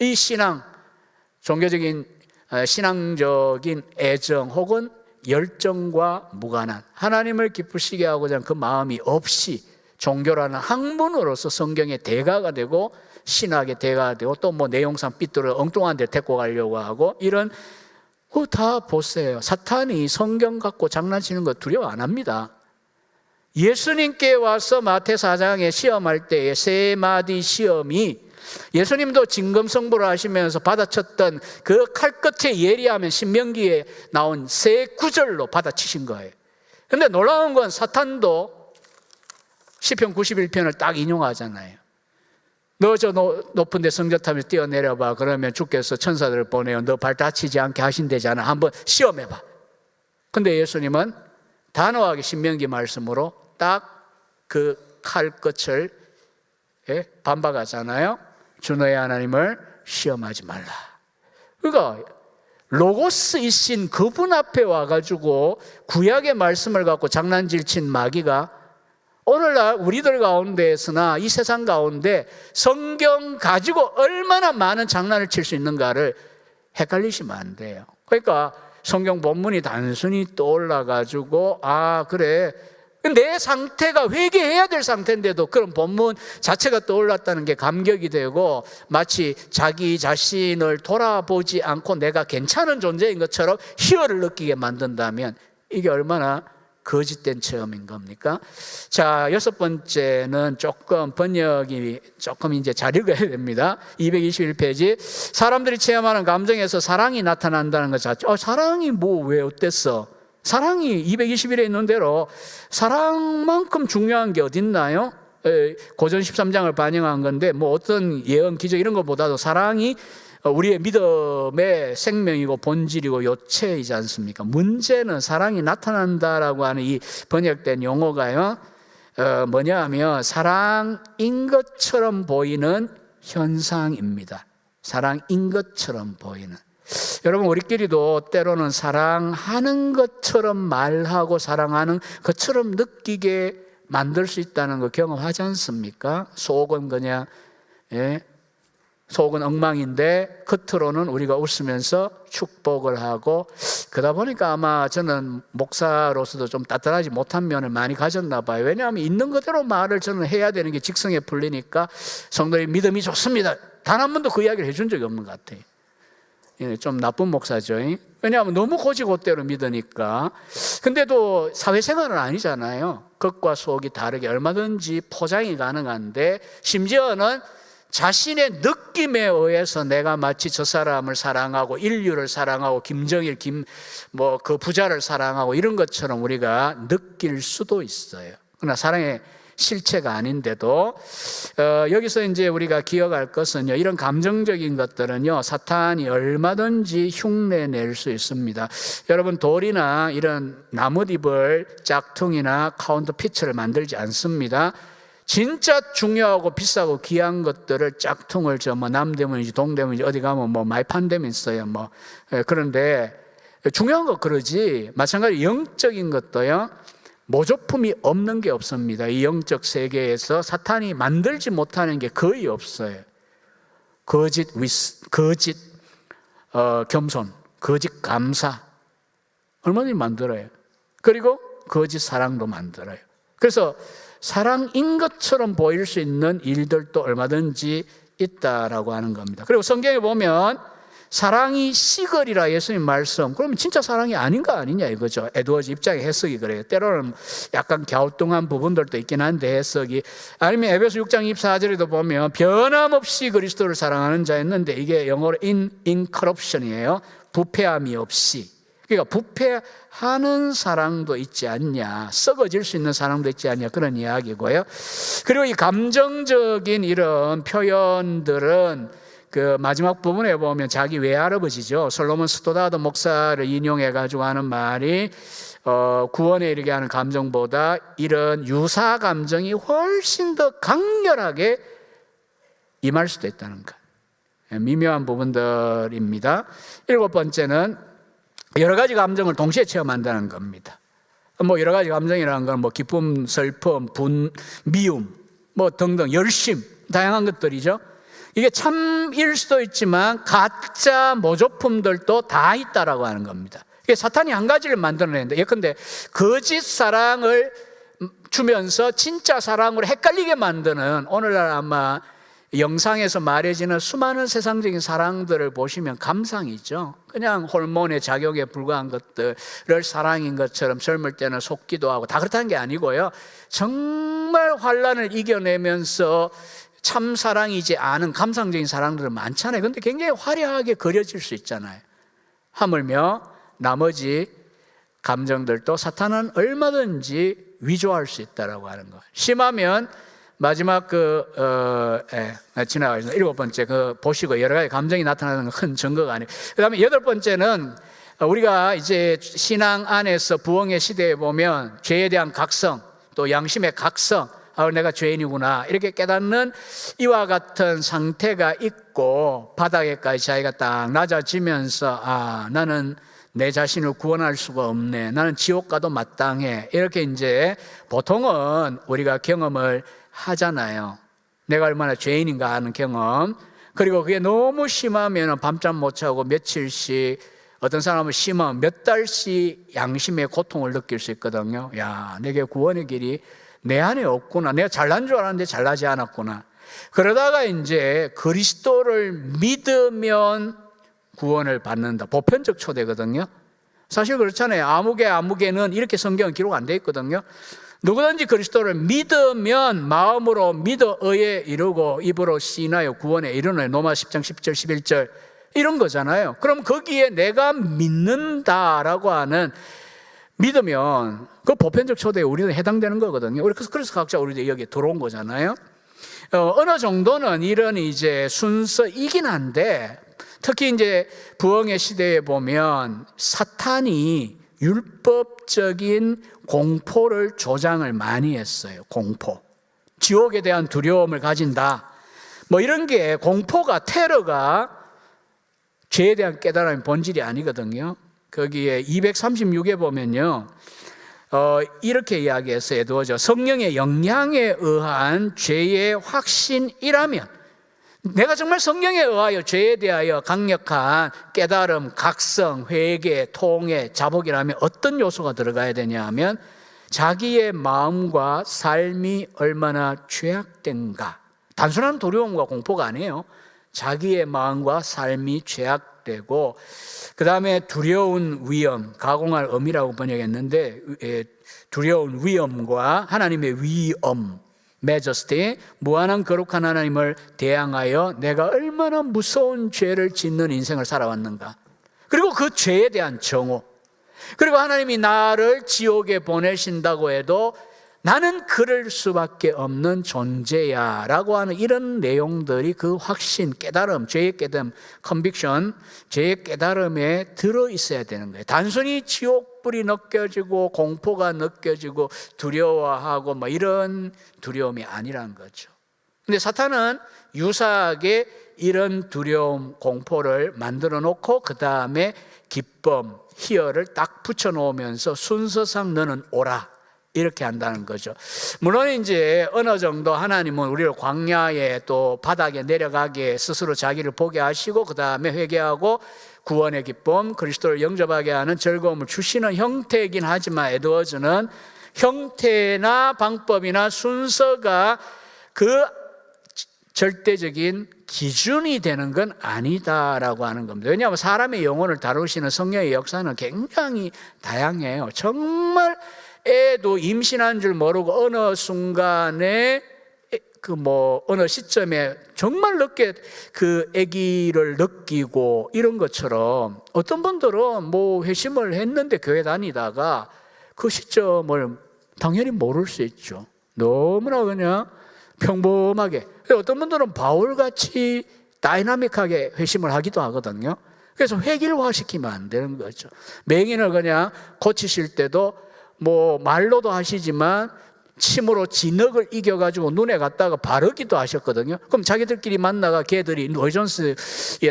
이 신앙, 종교적인 신앙적인 애정 혹은 열정과 무관한, 하나님을 기쁘시게 하고자 하는 그 마음이 없이 종교라는 학문으로서 성경의 대가가 되고 신학의 대가가 되고 또 내용상 삐뚤어 엉뚱한 데 데리고 가려고 하고, 이런 다 보세요. 사탄이 성경 갖고 장난치는 거 두려워 안 합니다. 예수님께 와서 마태 4장에 시험할 때의 세 마디 시험이 예수님도 진검승부를 하시면서 받아쳤던 그 칼끝에 예리하면 신명기에 나온 세 구절로 받아치신 거예요. 그런데 놀라운 건 사탄도 시편 91편을 딱 인용하잖아요. 너 저 높은 데 성전탑에서 뛰어내려봐. 그러면 주께서 천사들을 보내요. 너 발 다치지 않게 하신대잖아. 한번 시험해봐. 근데 예수님은 단호하게 신명기 말씀으로 딱 그 칼끝을 반박하잖아요. 주 너의 하나님을 시험하지 말라. 그러니까 로고스이신 그분 앞에 와가지고 구약의 말씀을 갖고 장난질 친 마귀가 오늘날 우리들 가운데에서나 이 세상 가운데 성경 가지고 얼마나 많은 장난을 칠 수 있는가를 헷갈리시면 안 돼요. 그러니까 성경 본문이 단순히 떠올라가지고 그래 내 상태가 회개해야 될 상태인데도 그런 본문 자체가 떠올랐다는 게 감격이 되고, 마치 자기 자신을 돌아보지 않고 내가 괜찮은 존재인 것처럼 희열을 느끼게 만든다면 이게 얼마나 거짓된 체험인 겁니까? 자, 6번째는 조금 번역이 조금 이제 잘 읽어야 됩니다. 221페이지. 사람들이 체험하는 감정에서 사랑이 나타난다는 것 자체. 사랑이 왜 어땠어? 사랑이 220일에 있는 대로 사랑만큼 중요한 게 어딨나요? 고전 13장을 반영한 건데 뭐 어떤 예언, 기적 이런 것보다도 사랑이 우리의 믿음의 생명이고 본질이고 요체이지 않습니까? 문제는 사랑이 나타난다라고 하는 이 번역된 용어가요, 뭐냐 하면 사랑인 것처럼 보이는 현상입니다. 사랑인 것처럼 보이는. 여러분, 우리끼리도 때로는 사랑하는 것처럼 말하고 사랑하는 것처럼 느끼게 만들 수 있다는 거 경험하지 않습니까? 속은 그냥 속은 엉망인데 겉으로는 우리가 웃으면서 축복을 하고, 그러다 보니까 아마 저는 목사로서도 좀 따뜻하지 못한 면을 많이 가졌나 봐요. 왜냐하면 있는 그대로 말을 저는 해야 되는 게 직성에 풀리니까 성도의 믿음이 좋습니다, 단 한 번도 그 이야기를 해준 적이 없는 것 같아요. 좀 나쁜 목사죠. 왜냐하면 너무 고지고대로 믿으니까. 근데도 사회생활은 아니잖아요. 겉과 속이 다르게 얼마든지 포장이 가능한데, 심지어는 자신의 느낌에 의해서 내가 마치 저 사람을 사랑하고 인류를 사랑하고 김정일 그 부자를 사랑하고 이런 것처럼 우리가 느낄 수도 있어요. 그러나 사랑의 실체가 아닌데도 여기서 이제 우리가 기억할 것은요, 이런 감정적인 것들은요 사탄이 얼마든지 흉내낼 수 있습니다. 여러분, 돌이나 이런 나뭇잎을 짝퉁이나 카운터피처를 만들지 않습니다. 진짜 중요하고 비싸고 귀한 것들을 짝퉁을 남대문인지 동대문인지 어디 가면 많이 판대면 있어요. 그런데 중요한 거 그러지, 마찬가지로 영적인 것도요 모조품이 없는 게 없습니다. 이 영적 세계에서 사탄이 만들지 못하는 게 거의 없어요. 거짓 겸손, 거짓 감사 얼마든지 만들어요. 그리고 거짓 사랑도 만들어요. 그래서 사랑인 것처럼 보일 수 있는 일들도 얼마든지 있다라고 하는 겁니다. 그리고 성경에 보면 사랑이 시걸이라 예수님 말씀, 그러면 진짜 사랑이 아닌 거 아니냐 이거죠. 에드워즈 입장의 해석이 그래요. 때로는 약간 갸우뚱한 부분들도 있긴 한데 해석이, 아니면 에베소 6장 24절에도 보면 변함없이 그리스도를 사랑하는 자였는데, 이게 영어로 incorruption이에요. 부패함이 없이. 그러니까 부패하는 사랑도 있지 않냐, 썩어질 수 있는 사랑도 있지 않냐, 그런 이야기고요. 그리고 이 감정적인 이런 표현들은 그 마지막 부분에 보면 자기 외할아버지죠, 솔로몬 스토다드 목사를 인용해 가지고 하는 말이 구원에 이르게 하는 감정보다 이런 유사 감정이 훨씬 더 강렬하게 임할 수도 있다는 것. 미묘한 부분들입니다. 7번째는 여러 가지 감정을 동시에 체험한다는 겁니다. 여러 가지 감정이라는 건 기쁨, 슬픔, 분, 미움, 등등, 열심, 다양한 것들이죠. 이게 참일 수도 있지만 가짜 모조품들도 다 있다라고 하는 겁니다. 이게 사탄이 한 가지를 만들어내는데, 예컨대 거짓 사랑을 주면서 진짜 사랑으로 헷갈리게 만드는, 오늘날 아마 영상에서 말해지는 수많은 세상적인 사랑들을 보시면 감상이죠. 그냥 호르몬의 작용에 불과한 것들을 사랑인 것처럼 젊을 때는 속기도 하고, 다 그렇다는 게 아니고요, 정말 환난을 이겨내면서 참사랑이지 않은 감상적인 사랑들은 많잖아요. 그런데 굉장히 화려하게 그려질 수 있잖아요. 하물며 나머지 감정들도 사탄은 얼마든지 위조할 수 있다고 하는 거. 심하면 마지막 지나가겠습니다. 7번째 보시고 여러 가지 감정이 나타나는 건 큰 증거가 아니에요. 그 다음에 8번째는 우리가 이제 신앙 안에서 부흥의 시대에 보면 죄에 대한 각성, 또 양심의 각성, 내가 죄인이구나 이렇게 깨닫는 이와 같은 상태가 있고, 바닥에까지 자기가 딱 낮아지면서 나는 내 자신을 구원할 수가 없네, 나는 지옥 가도 마땅해, 이렇게 이제 보통은 우리가 경험을 하잖아요. 내가 얼마나 죄인인가 하는 경험. 그리고 그게 너무 심하면 밤잠 못 자고 며칠씩, 어떤 사람은 심하면 몇 달씩 양심의 고통을 느낄 수 있거든요. 내게 구원의 길이 내 안에 없구나, 내가 잘난 줄 알았는데 잘나지 않았구나. 그러다가 이제 그리스도를 믿으면 구원을 받는다, 보편적 초대거든요. 사실 그렇잖아요. 아무개는 이렇게 성경은 기록 안 돼 있거든요. 누구든지 그리스도를 믿으면 마음으로 믿어 의에 이르고 입으로 시인하여 구원에 이르노니, 로마 10장 10절 11절 이런 거잖아요. 그럼 거기에 내가 믿는다라고 하는 믿으면 그 보편적 초대에 우리는 해당되는 거거든요. 그래서 각자 우리 여기에 들어온 거잖아요. 어느 정도는 이런 이제 순서이긴 한데, 특히 이제 부흥의 시대에 보면 사탄이 율법적인 공포를 조장을 많이 했어요. 공포, 지옥에 대한 두려움을 가진다, 뭐 이런 게, 공포가, 테러가 죄에 대한 깨달음의 본질이 아니거든요. 거기에 236에 보면요, 이렇게 이야기했어요. 에드워즈, 성령의 영향에 의한 죄의 확신이라면, 내가 정말 성령에 의하여 죄에 대하여 강력한 깨달음, 각성, 회개, 통회, 자복이라면 어떤 요소가 들어가야 되냐 하면, 자기의 마음과 삶이 얼마나 죄악된가. 단순한 두려움과 공포가 아니에요. 자기의 마음과 삶이 죄악되고, 그 다음에 두려운 위험, 가공할 엄이라고 번역했는데, 두려운 위험과 하나님의 위엄, majesty, 무한한 거룩한 하나님을 대항하여 내가 얼마나 무서운 죄를 짓는 인생을 살아왔는가. 그리고 그 죄에 대한 정오, 그리고 하나님이 나를 지옥에 보내신다고 해도 나는 그럴 수밖에 없는 존재야 라고 하는 이런 내용들이 그 확신, 깨달음, 죄의 깨달음, 컨빅션, 죄의 깨달음에 들어있어야 되는 거예요. 단순히 지옥불이 느껴지고 공포가 느껴지고 두려워하고 뭐 이런 두려움이 아니라는 거죠. 근데 사탄은 유사하게 이런 두려움, 공포를 만들어 놓고 그 다음에 기쁨, 희열을 딱 붙여 놓으면서 순서상 너는 오라, 이렇게 한다는 거죠. 물론 이제 어느 정도 하나님은 우리를 광야에 또 바닥에 내려가게 스스로 자기를 보게 하시고 그 다음에 회개하고 구원의 기쁨, 그리스도를 영접하게 하는 즐거움을 주시는 형태이긴 하지만, 에드워즈는 형태나 방법이나 순서가 그 절대적인 기준이 되는 건 아니다라고 하는 겁니다. 왜냐하면 사람의 영혼을 다루시는 성령의 역사는 굉장히 다양해요. 정말 애도 임신한 줄 모르고 어느 순간에 어느 시점에 정말 늦게 그 아기를 느끼고 이런 것처럼, 어떤 분들은 뭐 회심을 했는데 교회 다니다가 그 시점을 당연히 모를 수 있죠. 너무나 그냥 평범하게. 어떤 분들은 바울같이 다이나믹하게 회심을 하기도 하거든요. 그래서 획일화시키면 안 되는 거죠. 맹인을 그냥 고치실 때도 뭐 말로도 하시지만 침으로 진흙을 이겨가지고 눈에 갖다가 바르기도 하셨거든요. 그럼 자기들끼리 만나가 걔들이 노이존스의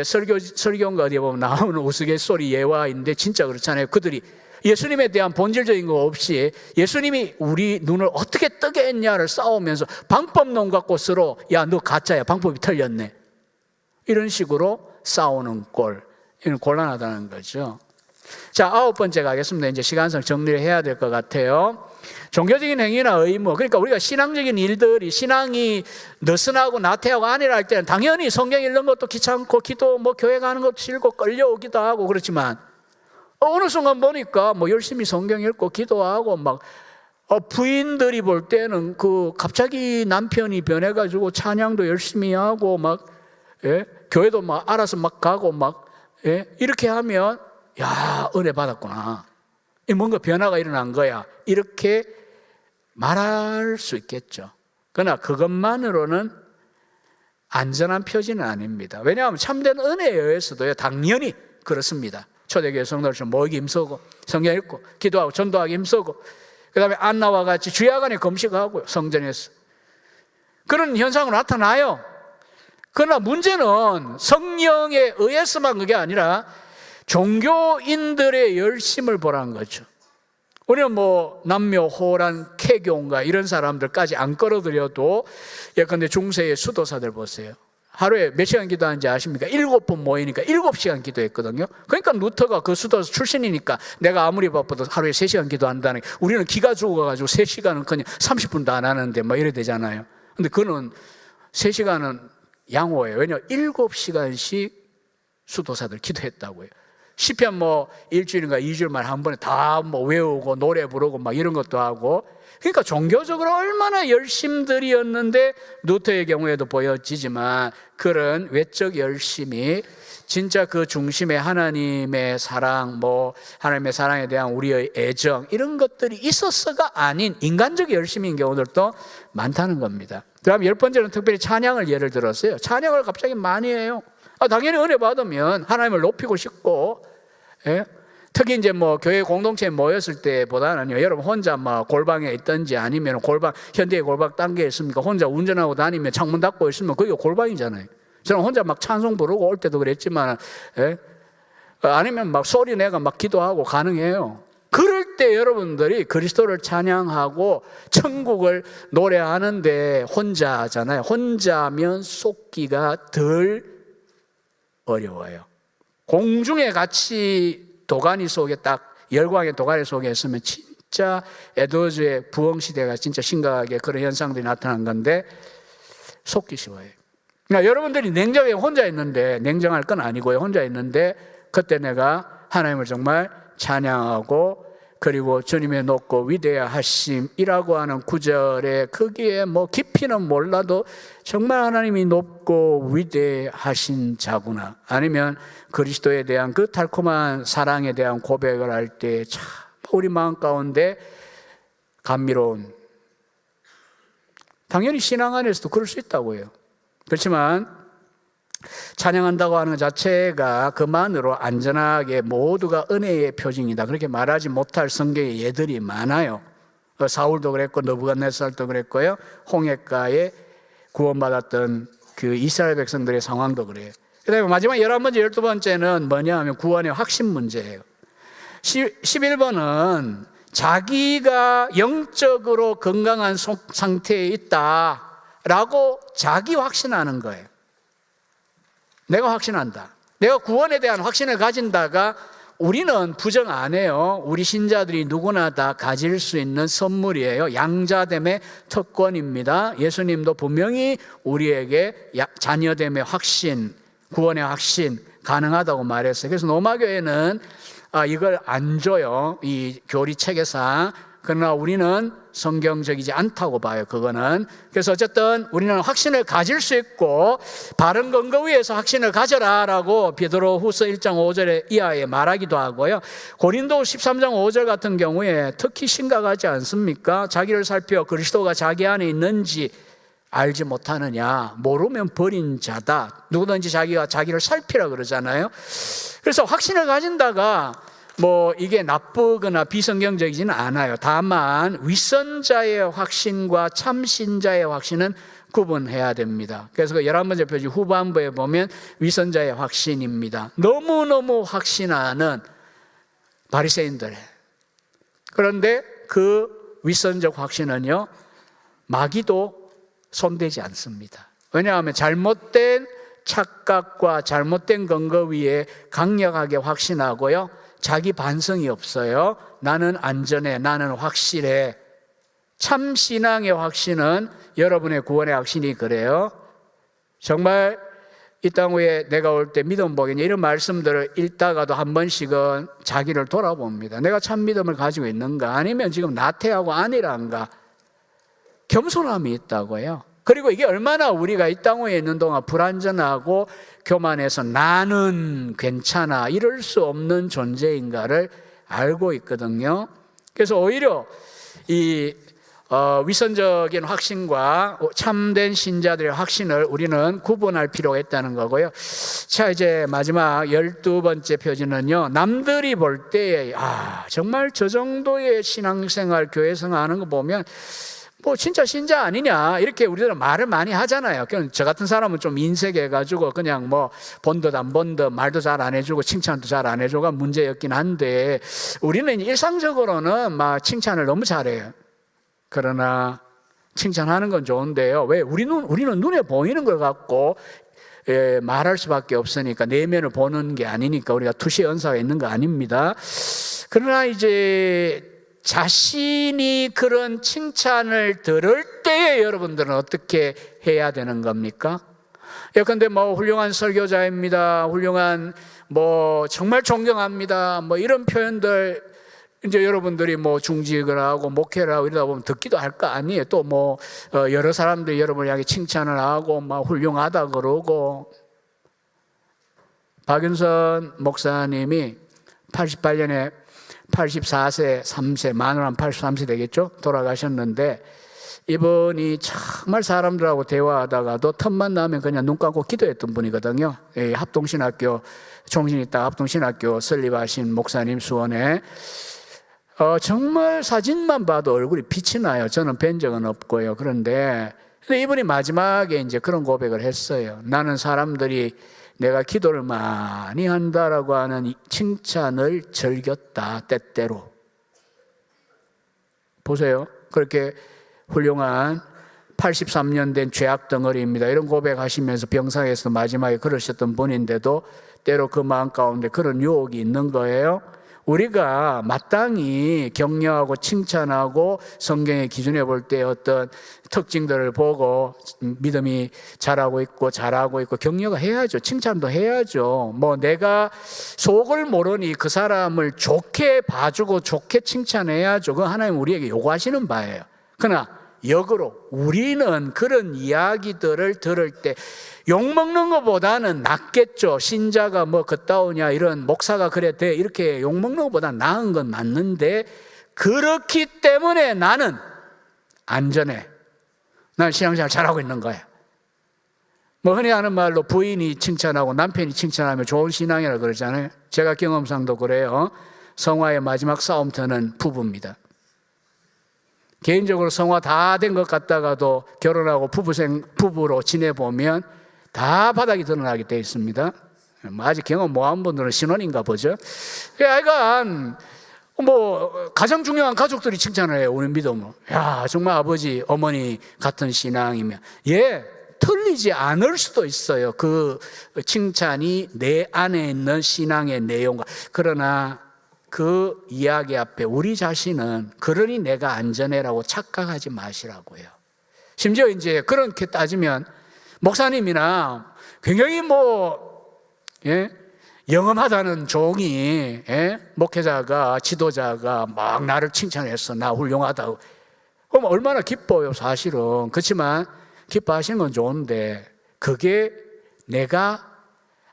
설교인가 어디에 보면 나오는 우스갯소리 예화인데 진짜 그렇잖아요. 그들이 예수님에 대한 본질적인 거 없이 예수님이 우리 눈을 어떻게 뜨게 했냐를 싸우면서 방법론 갖고 서로, 야, 너 가짜야, 방법이 틀렸네, 이런 식으로 싸우는 꼴, 이건 곤란하다는 거죠. 자, 9번째 가겠습니다. 이제 시간상 정리를 해야 될 것 같아요. 종교적인 행위나 의무, 그러니까 우리가 신앙적인 일들이, 신앙이 느슨하고 나태하고 아니라 할 때는 당연히 성경 읽는 것도 귀찮고 기도 뭐 교회 가는 것도 싫고 끌려오기도 하고 그렇지만, 어느 순간 보니까 뭐 열심히 성경 읽고 기도하고 막 부인들이 볼 때는 갑자기 남편이 변해가지고 찬양도 열심히 하고 막, 예? 교회도 막 알아서 막 가고 막, 예? 이렇게 하면, 야, 은혜 받았구나, 뭔가 변화가 일어난 거야, 이렇게 말할 수 있겠죠. 그러나 그것만으로는 안전한 표지는 아닙니다. 왜냐하면 참된 은혜에 의해서도요, 당연히 그렇습니다. 초대교회 성도들처럼 모이기 힘쓰고 성경 읽고 기도하고 전도하기 힘쓰고, 그 다음에 안나와 같이 주야간에 금식하고요, 성전에서. 그런 현상으로 나타나요. 그러나 문제는 성령에 의해서만 그게 아니라 종교인들의 열심을 보라는 거죠. 우리는 뭐 남묘, 호란, 쾌교인가 이런 사람들까지 안 끌어들여도, 예컨대 중세의 수도사들 보세요. 하루에 몇 시간 기도하는지 아십니까? 7번 모이니까 7시간 기도했거든요. 그러니까 루터가 그 수도사 출신이니까 내가 아무리 바빠도 하루에 3시간 기도한다는 게, 우리는 기가 죽어가지고 3시간은 그냥 30분도 안 하는데 막 이래 되잖아요. 근데 그는 3시간은 양호해요. 왜냐하면 7시간씩 수도사들 기도했다고요. 시편 뭐 일주일인가 2주일 만에 한 번에 다 뭐 외우고 노래 부르고 막 이런 것도 하고, 그러니까 종교적으로 얼마나 열심들이었는데 루터의 경우에도 보여지지만 그런 외적 열심이 진짜 그 중심에 하나님의 사랑, 하나님의 사랑에 대한 우리의 애정 이런 것들이 있었어가 아닌 인간적 열심인 경우들도 많다는 겁니다. 그다음 10번째는 특별히 찬양을 예를 들었어요. 찬양을 갑자기 많이 해요. 당연히 은혜 받으면 하나님을 높이고 싶고, 특히 이제 교회 공동체에 모였을 때보다는요, 여러분 혼자 골방에 있든지 아니면 현대의 골방 단계에 있습니까? 혼자 운전하고 다니면 창문 닫고 있으면 그게 골방이잖아요. 저는 혼자 찬송 부르고 올 때도 그랬지만, 아니면 소리 내가 기도하고 가능해요. 그럴 때 여러분들이 그리스도를 찬양하고 천국을 노래하는데 혼자잖아요. 혼자면 속기가 덜 어려워요. 공중에 같이 도가니 속에 딱 열광의 도가니 속에 있으면 진짜 에드워즈의 부흥시대가 진짜 심각하게 그런 현상들이 나타난 건데 속기 쉬워요. 그러니까 여러분들이 냉정에 혼자 있는데, 냉정할 건 아니고요, 혼자 있는데 그때 내가 하나님을 정말 찬양하고 그리고 주님의 높고 위대하심이라고 하는 구절에 거기에 깊이는 몰라도 정말 하나님이 높고 위대하신 자구나, 아니면 그리스도에 대한 그 달콤한 사랑에 대한 고백을 할 때 참 우리 마음 가운데 감미로운, 당연히 신앙 안에서도 그럴 수 있다고요. 그렇지만 찬양한다고 하는 것 자체가 그만으로 안전하게 모두가 은혜의 표징이다 그렇게 말하지 못할 성경의 예들이 많아요. 사울도 그랬고 느부갓네살도 그랬고요, 홍해가에 구원받았던 그 이스라엘 백성들의 상황도 그래요. 그다음에 마지막 11번째 12번째는 뭐냐 하면 구원의 확신 문제예요. 11번은 자기가 영적으로 건강한 상태에 있다라고 자기 확신하는 거예요. 내가 확신한다. 내가 구원에 대한 확신을 가진다가, 우리는 부정 안 해요. 우리 신자들이 누구나 다 가질 수 있는 선물이에요. 양자됨의 특권입니다. 예수님도 분명히 우리에게 자녀됨의 확신, 구원의 확신 가능하다고 말했어요. 그래서 로마교회는 이걸 안 줘요, 이 교리책에서. 그러나 우리는 성경적이지 않다고 봐요, 그거는. 그래서 어쨌든 우리는 확신을 가질 수 있고 바른 근거 위에서 확신을 가져라라고 베드로후서 1장 5절에 이하에 말하기도 하고요. 고린도 13장 5절 같은 경우에 특히 심각하지 않습니까? 자기를 살펴 그리스도가 자기 안에 있는지 알지 못하느냐, 모르면 버린 자다. 누구든지 자기가 자기를 살피라 그러잖아요. 그래서 확신을 가진다가 이게 나쁘거나 비성경적이지는 않아요. 다만 윗선자의 확신과 참신자의 확신은 구분해야 됩니다. 그래서 그 11번째 표지 후반부에 보면 윗선자의 확신입니다. 너무너무 확신하는 바리새인들. 그런데 그 윗선적 확신은요, 마귀도 손대지 않습니다. 왜냐하면 잘못된 착각과 잘못된 근거 위에 강력하게 확신하고요, 자기 반성이 없어요. 나는 안전해, 나는 확실해. 참 신앙의 확신은, 여러분의 구원의 확신이 그래요. 정말 이 땅 위에 내가 올 때 믿음 보겠냐, 이런 말씀들을 읽다가도 한 번씩은 자기를 돌아봅니다. 내가 참 믿음을 가지고 있는가, 아니면 지금 나태하고 안일한가. 겸손함이 있다고요. 그리고 이게 얼마나 우리가 이 땅 위에 있는 동안 불완전하고 교만해서 나는 괜찮아 이럴 수 없는 존재인가를 알고 있거든요. 그래서 오히려 이 위선적인 확신과 참된 신자들의 확신을 우리는 구분할 필요가 있다는 거고요. 자, 이제 마지막 12번째 표지는요, 남들이 볼 때 정말 저 정도의 신앙생활, 교회생활 하는 거 보면 진짜 신자 아니냐 이렇게 우리들은 말을 많이 하잖아요. 저 같은 사람은 좀 인색해가지고 그냥 본 듯 안 본 듯 말도 잘 안 해주고 칭찬도 잘 안 해주고 문제였긴 한데, 우리는 일상적으로는 칭찬을 너무 잘해요. 그러나 칭찬하는 건 좋은데요, 왜 우리는 눈에 보이는 걸 갖고 말할 수밖에 없으니까, 내면을 보는 게 아니니까 우리가 투시 은사가 있는 거 아닙니다. 그러나 이제 자신이 그런 칭찬을 들을 때에 여러분들은 어떻게 해야 되는 겁니까? 예컨대 훌륭한 설교자입니다, 훌륭한 정말 존경합니다, 이런 표현들 이제 여러분들이 뭐 중직을 하고 목회를 하고 이러다 보면 듣기도 할 거 아니에요. 또 뭐 여러 사람들이 여러분을 향해 칭찬을 하고 막 훌륭하다 그러고. 박윤선 목사님이 88년에 84세 3세 만으로 한 83세 되겠죠? 돌아가셨는데, 이분이 정말 사람들하고 대화하다가도 틈만 나면 그냥 눈 감고 기도했던 분이거든요. 합동신학교, 총신 있다 합동신학교 설립하신 목사님 수원에 정말 사진만 봐도 얼굴이 빛이 나요. 저는 뵌 적은 없고요. 그런데 이분이 마지막에 이제 그런 고백을 했어요. 나는 사람들이 내가 기도를 많이 한다라고 하는 칭찬을 즐겼다, 때때로. 보세요. 그렇게 훌륭한 83년 된 죄악 덩어리입니다. 이런 고백하시면서 병상에서 마지막에 그러셨던 분인데도 때로 그 마음 가운데 그런 유혹이 있는 거예요. 우리가 마땅히 격려하고 칭찬하고 성경의 기준에 볼 때 어떤 특징들을 보고 믿음이 잘하고 있고 잘하고 있고 격려가 해야죠. 칭찬도 해야죠. 뭐 내가 속을 모르니 그 사람을 좋게 봐주고 좋게 칭찬해야죠. 그건 하나님 우리에게 요구하시는 바예요. 그러나 역으로 우리는 그런 이야기들을 들을 때 욕먹는 것보다는 낫겠죠. 신자가 뭐 걷다오냐, 이런 목사가 그래 돼, 이렇게 욕먹는 것보다 나은 건 맞는데, 그렇기 때문에 나는 안전해. 난 신앙생활 잘하고 있는 거야. 뭐 흔히 하는 말로 부인이 칭찬하고 남편이 칭찬하면 좋은 신앙이라고 그러잖아요. 제가 경험상도 그래요. 성화의 마지막 싸움터는 부부입니다. 개인적으로 성화 다 된 것 같다가도 결혼하고 부부로 지내보면 다 바닥이 드러나게 되어 있습니다. 아직 경험 못한 분들은 신혼인가 보죠. 하여간 뭐 가장 중요한 가족들이 칭찬을 해요. 우리 믿음으로. 야, 정말 아버지 어머니 같은 신앙이면, 예, 틀리지 않을 수도 있어요. 그 칭찬이 내 안에 있는 신앙의 내용과. 그러나 그 이야기 앞에 우리 자신은 그러니 내가 안전해라고 착각하지 마시라고요. 심지어 이제 그렇게 따지면 목사님이나 굉장히 영험하다는 종이, 목회자가, 지도자가 막 나를 칭찬했어. 나 훌륭하다고. 그럼 얼마나 기뻐요, 사실은. 그렇지만 기뻐하시는 건 좋은데 그게 내가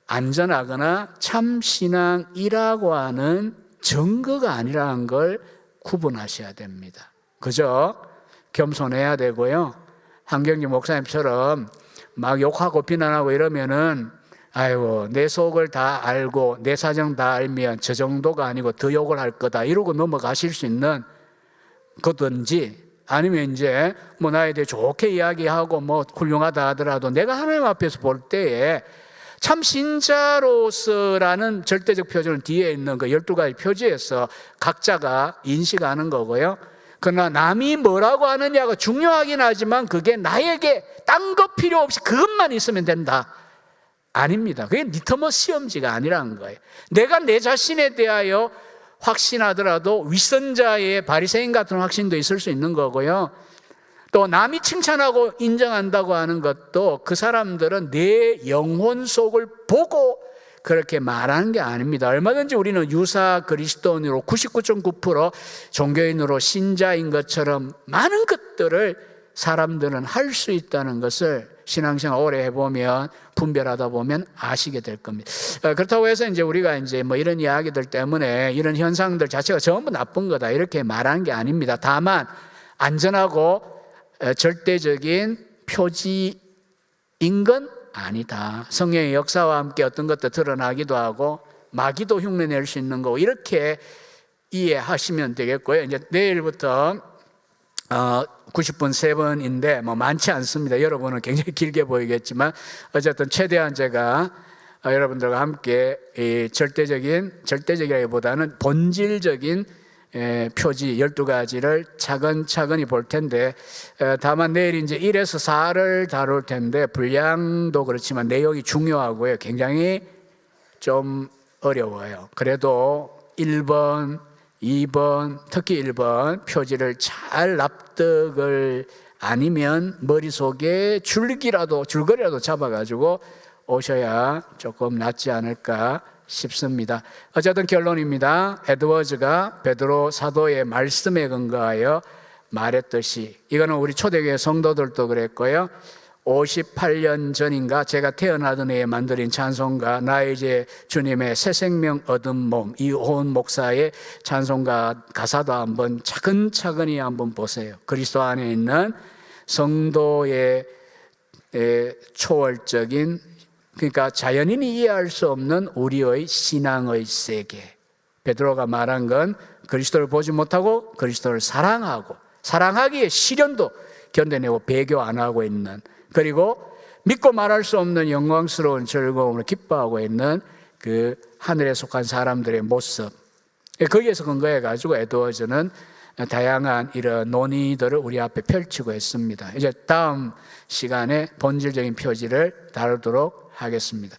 안전하거나 참신앙이라고 하는 증거가 아니라는 걸 구분하셔야 됩니다. 그죠? 겸손해야 되고요. 한경주 목사님처럼 막 욕하고 비난하고 이러면은, 아이고, 내 속을 다 알고 내 사정 다 알면 저 정도가 아니고 더 욕을 할 거다, 이러고 넘어가실 수 있는 거든지, 아니면 이제 뭐 나에 대해 좋게 이야기하고 뭐 훌륭하다 하더라도 내가 하나님 앞에서 볼 때에 참 신자로서라는 절대적 표준은 뒤에 있는 그 12가지 표지에서 각자가 인식하는 거고요. 그러나 남이 뭐라고 하느냐가 중요하긴 하지만 그게 나에게 딴 거 필요 없이 그것만 있으면 된다. 아닙니다. 그게 리터머스 시험지가 아니라는 거예요. 내가 내 자신에 대하여 확신하더라도 윗선자의 바리새인 같은 확신도 있을 수 있는 거고요. 또 남이 칭찬하고 인정한다고 하는 것도 그 사람들은 내 영혼 속을 보고 그렇게 말하는 게 아닙니다. 얼마든지 우리는 유사 그리스도인으로 99.9% 종교인으로 신자인 것처럼 많은 것들을 사람들은 할 수 있다는 것을 신앙생활 오래 해보면, 분별하다 보면 아시게 될 겁니다. 그렇다고 해서 이제 우리가 이제 뭐 이런 이야기들 때문에 이런 현상들 자체가 전부 나쁜 거다, 이렇게 말하는 게 아닙니다. 다만 안전하고 절대적인 표지인 건 아니다. 성령의 역사와 함께 어떤 것도 드러나기도 하고 마귀도 흉내낼 수 있는 거고, 이렇게 이해하시면 되겠고요. 이제 내일부터 90분 3번인데 뭐 많지 않습니다. 여러분은 굉장히 길게 보이겠지만 어쨌든 최대한 제가 여러분들과 함께 이 절대적이라기보다는 본질적인 표지 12가지를 차근차근히 볼 텐데, 다만 내일 이제 1에서 4를 다룰 텐데 분량도 그렇지만 내용이 중요하고요. 굉장히 좀 어려워요. 그래도 1번, 2번, 특히 1번 표지를 잘 납득을 아니면 머릿속에 줄거리라도 잡아가지고 오셔야 조금 낫지 않을까 싶습니다. 어쨌든 결론입니다. 에드워즈가 베드로 사도의 말씀에 근거하여 말했듯이, 이거는 우리 초대교회 성도들도 그랬고요, 58년 전인가 제가 태어나던 해에 만들인 찬송가 나 이제 주님의 새 생명 얻은 몸, 이호은 목사의 찬송가 가사도 한번 차근차근히 한번 보세요. 그리스도 안에 있는 성도의 초월적인, 그러니까 자연인이 이해할 수 없는 우리의 신앙의 세계. 베드로가 말한 건 그리스도를 보지 못하고 그리스도를 사랑하고, 사랑하기에 시련도 견뎌내고 배교 안 하고 있는, 그리고 믿고 말할 수 없는 영광스러운 즐거움을 기뻐하고 있는 그 하늘에 속한 사람들의 모습, 거기에서 근거해 가지고 에드워즈는 다양한 이런 논의들을 우리 앞에 펼치고 있습니다. 이제 다음 시간에 본질적인 표지를 다루도록 하겠습니다.